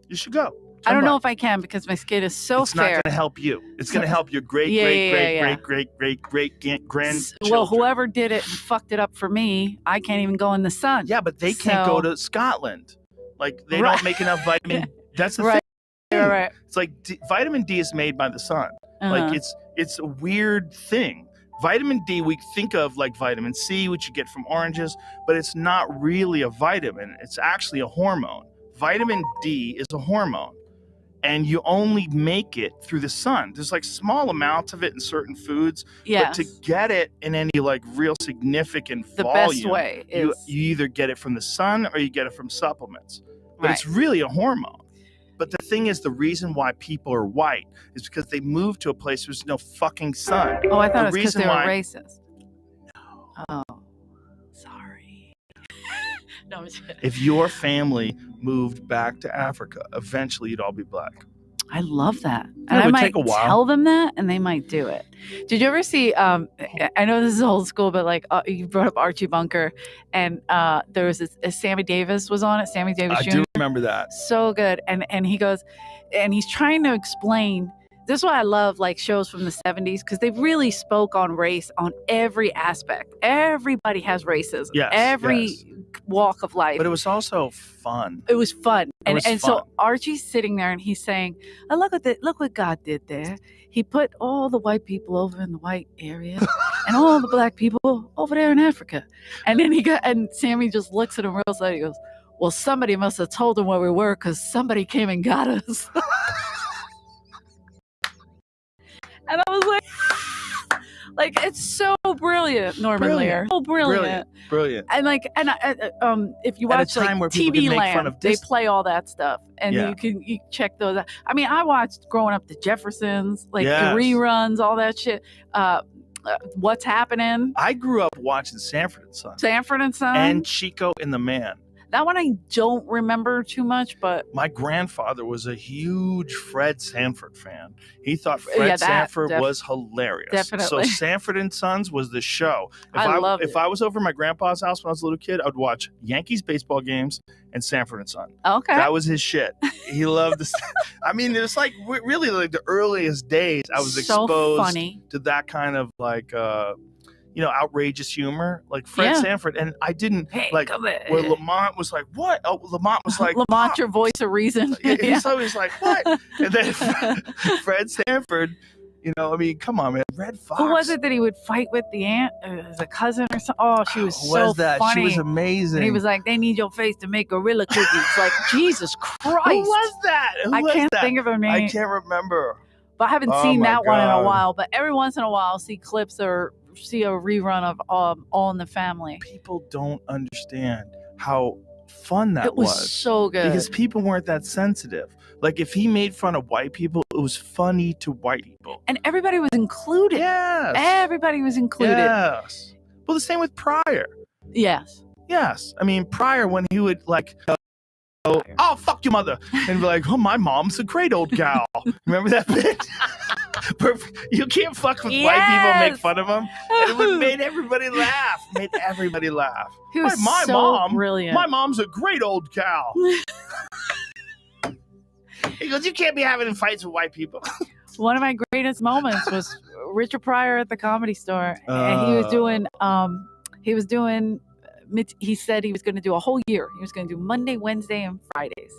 you should go. I don't Turn know black. if I can because my skin is so It's not fair. going to help you. It's going to help your great, Yeah, great, yeah, great, yeah, great, great, great grandchildren. Well, whoever did it and fucked it up for me, I can't even go in the sun. Yeah, but they can't So- go to Scotland. Like, they Right. don't make enough vitamin. That's the Right. thing. Right. It's like vitamin D is made by the sun. Like, Uh-huh. it's a weird thing. Vitamin D, we think of like vitamin C, which you get from oranges, but it's not really a vitamin. It's actually a hormone. Vitamin D is a hormone, and you only make it through the sun. There's like small amounts of it in certain foods, Yes. but to get it in any like real significant The volume, best way you is either get it from the sun or you get it from supplements. But right. it's really a hormone. But the thing is, the reason why people are white is because they moved to a place where there's no fucking sun. Oh, I thought the it was because reason they were why- racist. Oh, sorry. No, I'm just kidding. If your family moved back to Africa, eventually you'd all be black. I love that. And Yeah, it I would might take a while. tell them that and they might do it. Did you ever see, I know this is old school, but like you brought up Archie Bunker and there was this, Sammy Davis was on it. Sammy Davis I Jr. do remember that. So good. And he goes, and he's trying to explain, this is why I love like shows from the 70s because they really spoke on race on every aspect. Everybody has racism. Yes, Every yes. walk of life. But it was also fun. It was fun. It was And fun. so Archie's sitting there and he's saying, oh, look what God did there. He put all the white people over in the white area and all the black people over there in Africa. And then and Sammy just looks at him real sad. He goes, well, somebody must have told him where we were because somebody came and got us. And I was like, it's so brilliant, Norman Brilliant. Lear. So brilliant. Brilliant. And like, if you At a watch like time where people TV can make Land, fun of they dis- play all that stuff, and Yeah. you check those out. I mean, I watched growing up the Jeffersons, like Yes. the reruns, all that shit. What's Happening? I grew up watching Sanford and Son Sanford and Son. and Chico and the Man. That one I don't remember too much, but My grandfather was a huge Fred Sanford fan. He thought Fred Yeah, that Sanford was hilarious. definitely. So Sanford and Sons was the show. I loved if it. I was over at my grandpa's house when I was a little kid, I would watch Yankees baseball games and Sanford and Son. okay. That was his shit. He loved this. I mean, it was like really like the earliest days I was so exposed funny. to that kind of like outrageous humor, like Fred Yeah. Sanford. And I didn't Hey, like come here. where Lamont was like, "What?" Oh, Lamont was like, Lamont, "Pop." your voice of reason. He's always like, "What?" And then Fred Sanford, come on, man. Red Fox. Who was it that he would fight with the aunt, the cousin or something? Oh, she was Who so was that? funny. She was amazing. And he was like, they need your face to make gorilla cookies. Like, Jesus Christ. Who was that? Who I was can't that? think of her name. I can't remember. But I haven't Oh seen my that one in a God. while. But every once in a while, I'll see clips or see a rerun of All in the Family. People don't understand how fun that It was so good. because people weren't that sensitive. Like if he made fun of white people, it was funny to white people. And everybody was included. Yes. Everybody was included. Yes. Well, the same with Pryor. Yes. Yes. I mean, Pryor, when he would like, oh, fuck your mother. And be like, oh, my mom's a great old gal. Remember that bit? You can't fuck with white people and make fun of them. And it would made everybody laugh. Made everybody laugh. He was my so mom, brilliant. My mom's a great old gal. He goes, you can't be having fights with white people. One of my greatest moments was Richard Pryor at the Comedy Store. And he was doing, he said he was going to do a whole year. He was going to do Monday, Wednesday, and Fridays.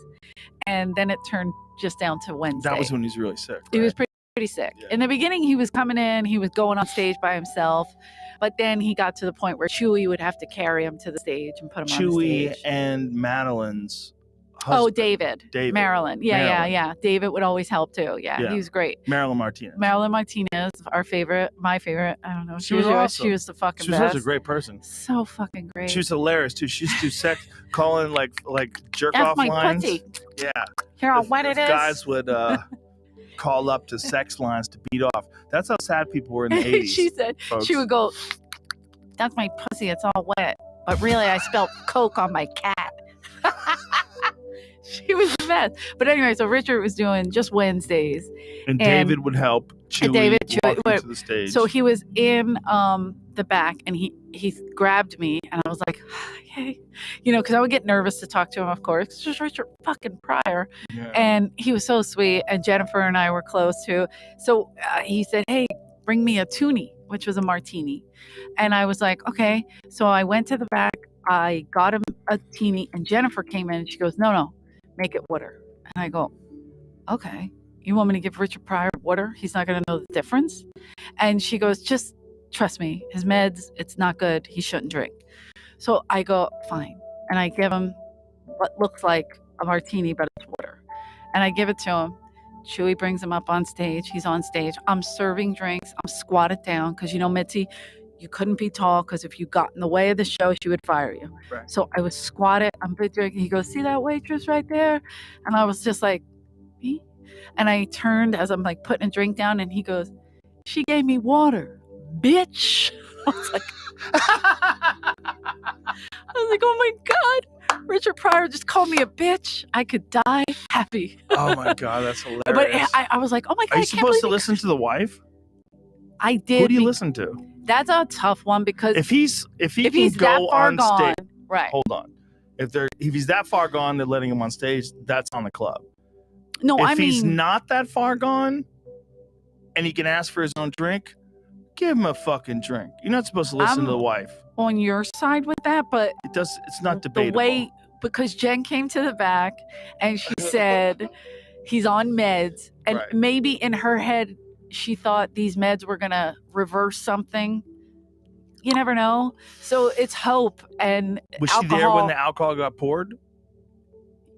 And then it turned just down to Wednesday. That was when he was really sick. Right? He was pretty sick. Yeah. In the beginning, he was coming in, he was going on stage by himself. But then he got to the point where Chewy would have to carry him to the stage and put him on the stage. Chewy and Madeline's husband. Oh, David. Marilyn. Yeah. David would always help too. Yeah, he was great. Marilyn Martinez, our favorite, my favorite. I don't know. She was awesome. She was the fucking best. She was a great person. So fucking great. She was hilarious too. She used to sex, calling like jerk That's off my lines. Pussy. Yeah. Hear how wet it is. Guys would call up to sex lines to beat off. That's how sad people were in the 80s. She said, folks. She would go, that's my pussy, it's all wet. But really, I spelled Coke on my cat. She was the best. But anyway, so Richard was doing just Wednesdays. And David would help Chewy walk into the stage. So he was in the back, and he grabbed me, and I was like, hey. Because I would get nervous to talk to him, of course. It's just Richard fucking Pryor. Yeah. And he was so sweet, and Jennifer and I were close, too. So he said, hey, bring me a toonie, which was a martini. And I was like, okay. So I went to the back. I got him a teeny, and Jennifer came in, and she goes, no, make it water. And I go, okay. You want me to give Richard Pryor water? He's not going to know the difference. And she goes, just trust me. His meds, it's not good. He shouldn't drink. So I go, fine. And I give him what looks like a martini, but it's water. And I give it to him. Chewy brings him up on stage. He's on stage. I'm serving drinks. I'm squatted down because, Mitzi, you couldn't be tall because if you got in the way of the show, she would fire you. Right. So I was squatted. I'm big drinking. He goes, see that waitress right there? And I was just like, me? And I turned as I'm like putting a drink down, and he goes, she gave me water, bitch. I was like, oh my God, Richard Pryor just called me a bitch. I could die happy. Oh my God, that's hilarious. But I was like, oh my God. Are you supposed to listen to the wife? I did. Who do you listen to? That's a tough one because if he's can go on gone, stage, right? Hold on. If he's that far gone, they're letting him on stage. That's on the club. No, if he's not that far gone, and he can ask for his own drink, give him a fucking drink. You're not supposed to listen to the wife. On your side with that, but it's not debatable. The way, because Jen came to the back and she said he's on meds, and maybe in her head she thought these meds were gonna reverse something. You never know. So it's hope and was alcohol. She there when the alcohol got poured?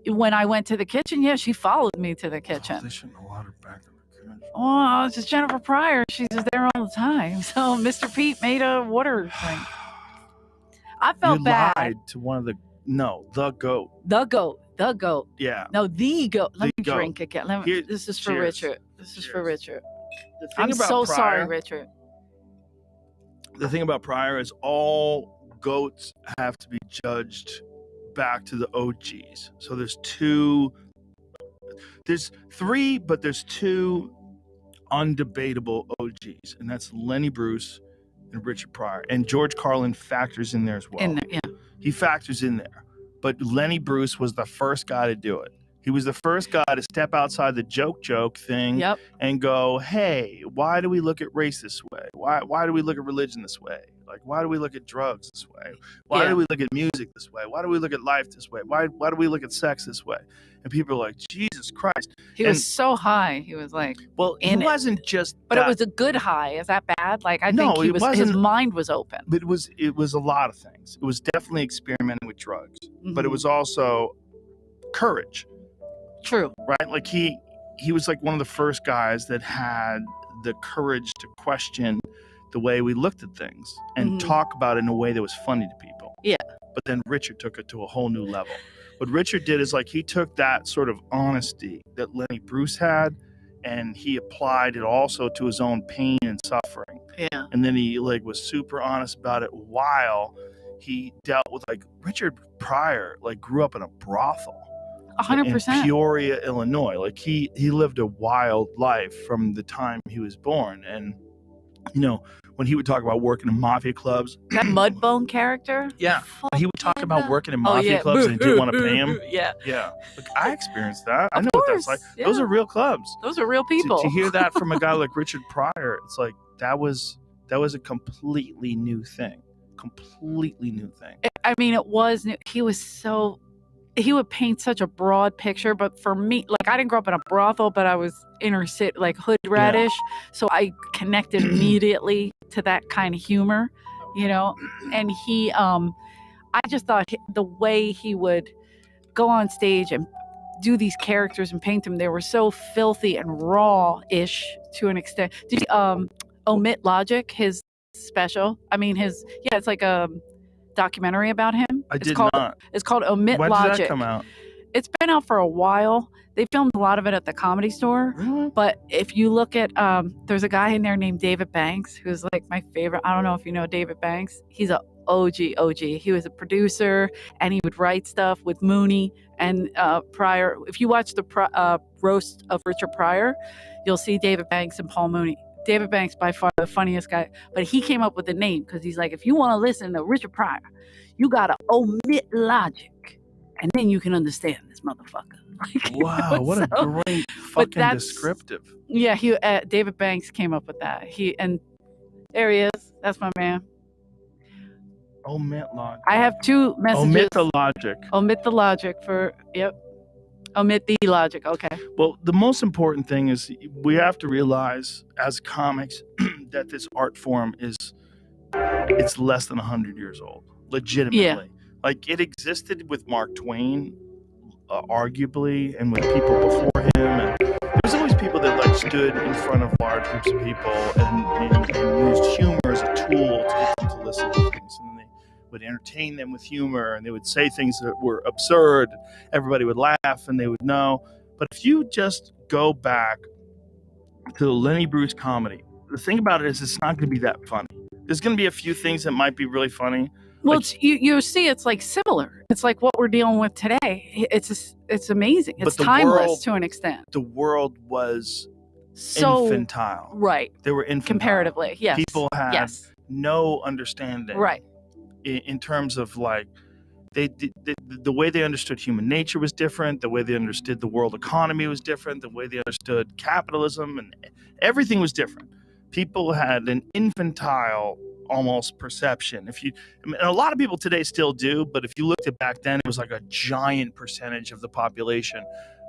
When I went to the kitchen, yeah, she followed me to the kitchen. Oh, they shouldn't have allowed her back in the kitchen. Oh, it's just Jennifer Pryor. She's just there all the time. So Mr. Pete made a water drink. I felt bad. You lied to one of the goat. The goat. Yeah. No, the goat. Let me goat. drink again. This is for cheers. Richard. This is for Richard. I'm so sorry, Richard. The thing about Pryor is all goats have to be judged back to the OGs. So there's three, but there's two undebatable OGs, and that's Lenny Bruce and Richard Pryor. And George Carlin factors in there as well. He factors in there. But Lenny Bruce was the first guy to do it. He was the first guy to step outside the joke thing and go, hey, why do we look at race this way? Why do we look at religion this way? Like, why do we look at drugs this way? Why do we look at music this way? Why do we look at life this way? Why do we look at sex this way? And people are like, Jesus Christ. He was so high. He was like, well, he wasn't just But it was a good high. Is that bad? Like, I think his mind was open. But it was a lot of things. It was definitely experimenting with drugs, but it was also courage. True. Right? Like he was like one of the first guys that had the courage to question the way we looked at things and talk about it in a way that was funny to people. Yeah. But then Richard took it to a whole new level. What Richard did is like he took that sort of honesty that Lenny Bruce had, and he applied it also to his own pain and suffering. Yeah. And then he like was super honest about it while he dealt with like Richard Pryor like grew up in a brothel. 100%. In Peoria, Illinois. Like he lived a wild life from the time he was born. And you know, when he would talk about working in mafia clubs, That Mudbone character. yeah, he would talk about working in Oh, mafia yeah. clubs and he didn't want to pay him. Yeah. Yeah, like I experienced that. I Of know what that's course, like. Those yeah. are real clubs. Those are real people. To hear that from a guy like Richard Pryor, it's like that was a completely new thing. Completely new thing. I mean, it was new. He would paint such a broad picture, but for me, like I didn't grow up in a brothel, but I was inner city, like hood radish. So I connected immediately to that kind of humor, you know, and he, I just thought the way he would go on stage and do these characters and paint them, they were so filthy and raw-ish to an extent. Did you omit Logic, his special? I mean, it's like a documentary about him. It's not. It's called Omit When Logic. did that come out? It's been out for a while. They filmed a lot of it at the Comedy Store. Really? But if you look at, there's a guy in there named David Banks, who's like my favorite. I don't know if you know David Banks. He's a OG. He was a producer and he would write stuff with Mooney and Pryor. If you watch the roast of Richard Pryor, you'll see David Banks and Paul Mooney. David Banks, by far the funniest guy, but he came up with the name because he's like, if you want to listen to Richard Pryor, you gotta omit Logic, and then you can understand this motherfucker. Wow, what a great fucking descriptive. Yeah, David Banks came up with that. And there he is. That's my man. Omit Logic. I have two messages. Omit the Logic. Omit the Logic for Omit the Logic. Okay. Well, the most important thing is we have to realize as comics that this art form it's less than 100 years old, legitimately. Yeah. Like it existed with Mark Twain, arguably, and with people before him. And there was always people that like stood in front of large groups of people and used humor as a tool to get them to listen to things. And they would entertain them with humor, and they would say things that were absurd. Everybody would laugh, and they would know. But if you just go back to the Lenny Bruce comedy, the thing about it is it's not going to be that funny. There's going to be a few things that might be really funny. Well, Like- you see, it's like similar. It's like what we're dealing with today. It's amazing. It's the timeless world- to an extent. The world was So infantile. right, They were infantile. comparatively, yes. People had yes, no understanding. right. In terms of like the way they understood human nature was different, the way they understood the world economy was different, the way they understood capitalism, and everything was different. People had an infantile almost perception. A lot of people today still do, but if you looked at back then, it was like a giant percentage of the population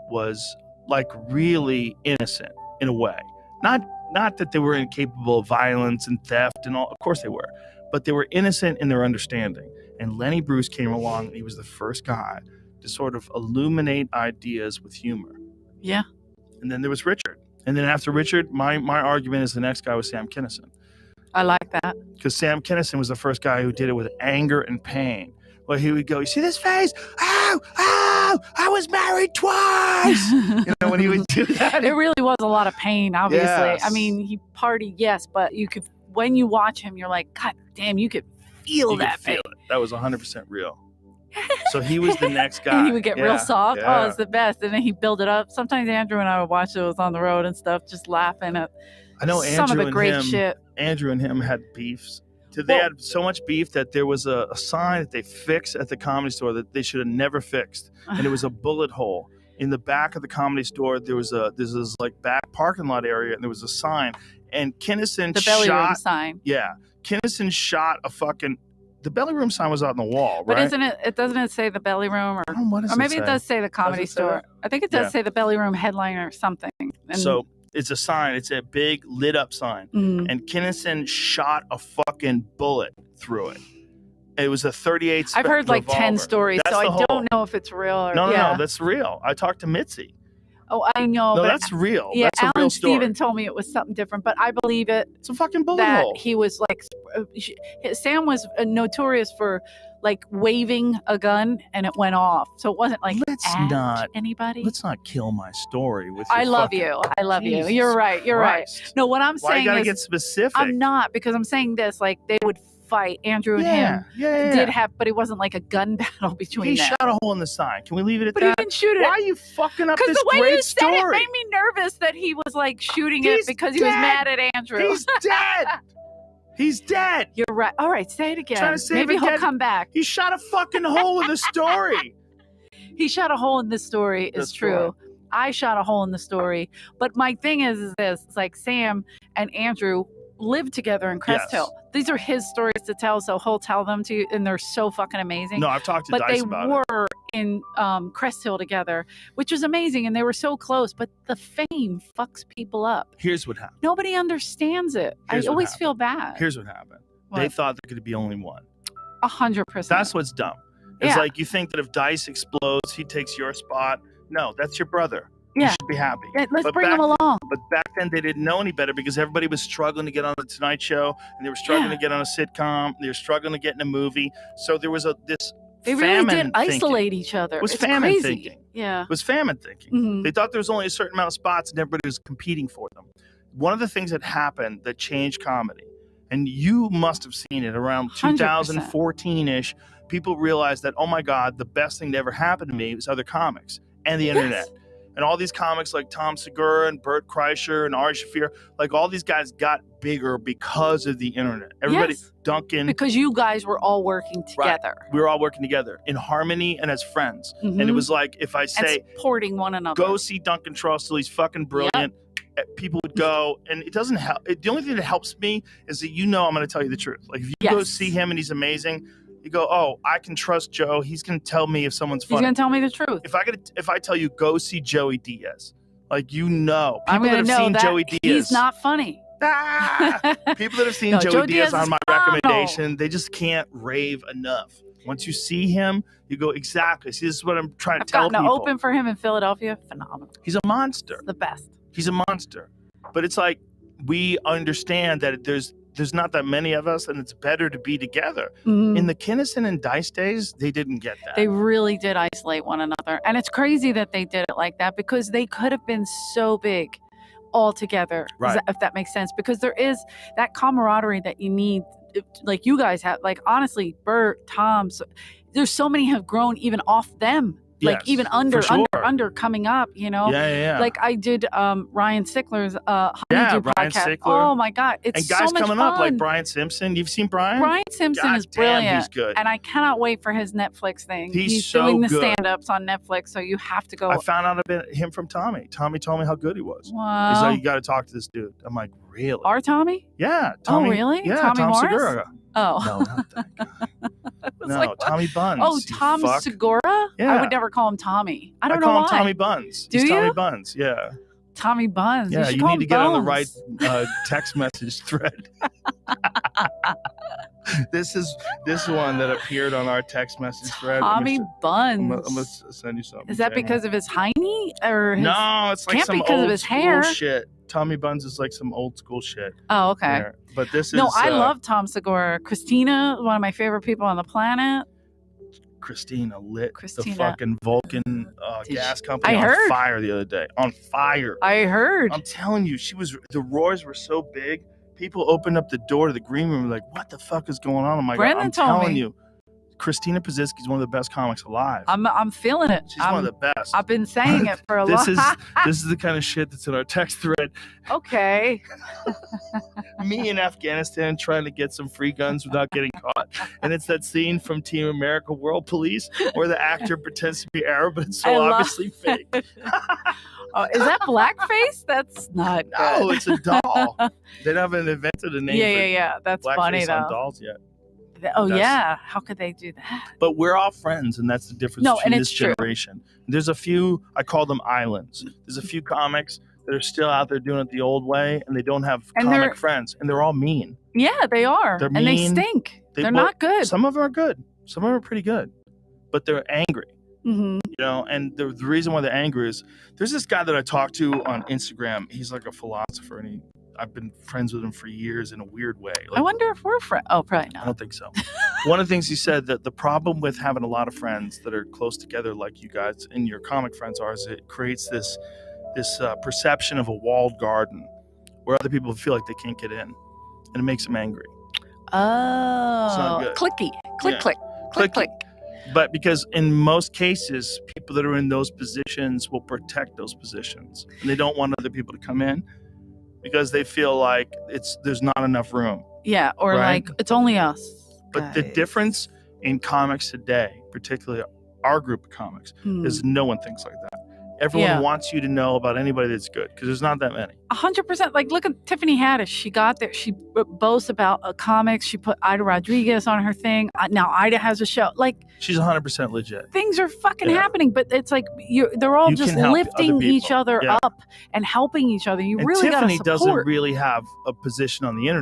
was like really innocent in a way. Not that they were incapable of violence and theft and all, of course they were, but they were innocent in their understanding. And Lenny Bruce came along and he was the first guy to sort of illuminate ideas with humor. Yeah. And then there was Richard. And then after Richard, my argument is the next guy was Sam Kinison. I like that. Because Sam Kinison was the first guy who did it with anger and pain. Where he would go, you see this face? Oh, I was married twice. You know, when he would do that. It really was a lot of pain, obviously. Yes. I mean, he partied, yes, but you could, when you watch him, you're like, God damn, you could feel You could that feel pain. it. That was 100% real. So he was the next guy. And he would get real soft. Yeah. Oh, it's the best. And then he'd build it up. Sometimes Andrew and I would watch those on the road and stuff, just laughing at I know some of Andrew the and great him. shit. Andrew and him had beefs. They had so much beef that there was a sign that they fixed at the Comedy Store that they should have never fixed, and it was a bullet hole in the back of the Comedy Store. There's this like back parking lot area, and there was a sign. And Kinison The belly room shot. sign. Yeah, Kinison shot a fucking. The belly room sign was out on the wall, But right? isn't it? Doesn't it say the belly room, What does or maybe it it does say the Comedy it say Store? that? I think it does Yeah. say the belly room headliner or something. And, So it's a sign. It's a big lit up sign. mm, And Kinison shot a fucking bullet through it. It was a 38. I've heard like 10 revolver. stories, That's so the I whole- don't know if it's real or No, yeah. that's real. I talked to Mitzi. Oh, I know. No, but that's real. yeah, That's a real Alan story. Steven told me it was something different, but I believe it. It's a fucking bullet That hole. he was like, Sam was notorious for like waving a gun and it went off. So it wasn't like anybody. Let's not kill my story with. I love you. I love you. You're right. You're right. No, what I'm saying Why you gotta is, get specific? I'm not, because I'm saying this, like they would fight. Andrew and him did have, but it wasn't like a gun battle between them. He shot a hole in the sign. Can we leave it at but that? He didn't shoot it. Why are you fucking up this the way great you story? said it made me nervous that he was like shooting it because he was mad at Andrew. He's dead. He's dead. You're right. All right, say it again. Trying to save Maybe he'll come back. He shot a fucking hole in the story. He shot a hole in this story. Is true. I shot a hole in the story. But my thing is this: it's like Sam and Andrew lived together in Crest Hill. These are his stories to tell, so he'll tell them to you, and they're so fucking amazing. No, I've talked to Dice about it. But they were in Crest Hill together, which was amazing, and they were so close. But the fame fucks people up. Here's what happened. Nobody understands it. I always feel bad. Here's what happened. They thought there could be only one. 100%. That's what's dumb. It's like you think that if Dice explodes, he takes your spot. No, that's your brother. You should be happy. Let's bring him along. But back then, they didn't know any better because everybody was struggling to get on the Tonight Show, and they were struggling to get on a sitcom. They were struggling to get in a movie. So there was this They really did isolate each other. It was it's famine crazy. thinking. Yeah. It was famine thinking. Mm-hmm. They thought there was only a certain amount of spots, and everybody was competing for them. One of the things that happened that changed comedy, and you must have seen it around 2014-ish, people realized that, oh my God, the best thing that ever happened to me was other comics and the internet. And all these comics like Tom Segura and Bert Kreischer and Ari Shaffir, like all these guys got bigger because of the internet. Everybody, Duncan. Because you guys were all working together. Right. We were all working together in harmony and as friends. Mm-hmm. And it was like, if I say, and supporting one another. Go see Duncan Trussell, he's fucking brilliant. People would go, and it doesn't help. The only thing that helps me is that I'm going to tell you the truth. Like if you go see him and he's amazing, you go, oh, I can trust Joe. He's going to tell me if someone's funny. He's going to tell me the truth. If I tell you, go see Joey Diaz, like people I'm that have seen Joey Diaz. He's not funny. People that have seen Joey Diaz on my recommendation, they just can't rave enough. Once you see him, you go, exactly. See, this is what I'm trying to tell people. I've gotten to open for him in Philadelphia. Phenomenal. He's a monster. The best. He's a monster. But it's like, we understand that there's not that many of us, and it's better to be together. Mm-hmm. In the Kinnison and Dice days, they didn't get that. They really did isolate one another. And it's crazy that they did it like that, because they could have been so big all together, if that makes sense. Because there is that camaraderie that you need, like you guys have. Like, honestly, Bert, Tom, there's so many have grown even off them. Like even under coming up, Like I did Ryan Sickler's Honeydew podcast. Oh my God, it's so much fun. And guys coming up like Brian Simpson. You've seen Brian? Brian Simpson is brilliant. Damn, he's good. And I cannot wait for his Netflix thing. He's so doing the good. stand-ups on Netflix, so you have to go. I found out about him from Tommy. Tommy told me how good he was. Wow. He's like, you got to talk to this dude. I'm like, really? Our Tommy? Yeah. Tommy. Oh, really? Yeah, Tommy Tom Morris? Segura. Oh. No, not that guy. No, like, Tommy Buns. Oh, Tom Segura? Yeah. I would never call him Tommy. I don't know why. I call him why. Tommy Buns. Do He's you? Tommy Buns, yeah. Tommy Buns. Yeah, you need to get on the right text message thread. This is one that appeared on our text message thread. Tommy Buns. I'm gonna send you something. Is that because of his hiney or his? No, it's like can't some because old of his school hair. shit. Tommy Buns is like some old school shit. Oh, okay. There. But this is I love Tom Segura. Christina, one of my favorite people on the planet. Christina lit the fucking Vulcan gas company on fire the other day. On fire. I heard. I'm telling you, the roars were so big. People opened up the door to the green room like, what the fuck is going on? I'm like, I'm telling you, Christina Pazitsky is one of the best comics alive. I'm feeling it. She's one of the best. I've been saying it for a long time. This is the kind of shit that's in our text thread. Okay. Me in Afghanistan trying to get some free guns without getting caught. And it's that scene from Team America World Police where the actor pretends to be Arab, but it's so obviously fake. Oh, is that blackface? That's not good. No, it's a doll. They haven't invented a name for Yeah. That's funny, though. on dolls yet. Yeah. How could they do that? But we're all friends, and that's the difference between this generation. There's a few, I call them islands. There's a few comics that are still out there doing it the old way, and they don't have comic friends, and they're all mean. Yeah, they are. They're mean. And they stink. They're not good. Some of them are good. Some of them are pretty good, but they're angry. Mm-hmm. And the reason why they're angry is there's this guy that I talked to on Instagram. He's like a philosopher, and I've been friends with him for years in a weird way. I wonder if we're friends. Oh, probably I not. don't think so. One of the things he said that the problem with having a lot of friends that are close together, like you guys and your comic friends are, is it creates this perception of a walled garden where other people feel like they can't get in, and it makes them angry. Oh, good. clicky, click, Yeah. click, click, click. But because in most cases, people that are in those positions will protect those positions, and they don't want other people to come in because they feel like there's not enough room. Yeah, or Right? like it's only us. But the guys. difference in comics today, particularly our group of comics, is no one thinks like that. Everyone Yeah. wants you to know about anybody that's good because there's not that many. 100%. Like, look at Tiffany Haddish. She got there. She boasts about comics. She put Ida Rodriguez on her thing. Now Ida has a show. Like, She's 100% legit. things are fucking Yeah. happening, but it's like they're all You just can help lifting other each people. other Yeah. up and helping each other. You And really got to Tiffany doesn't support. really have a position on the internet.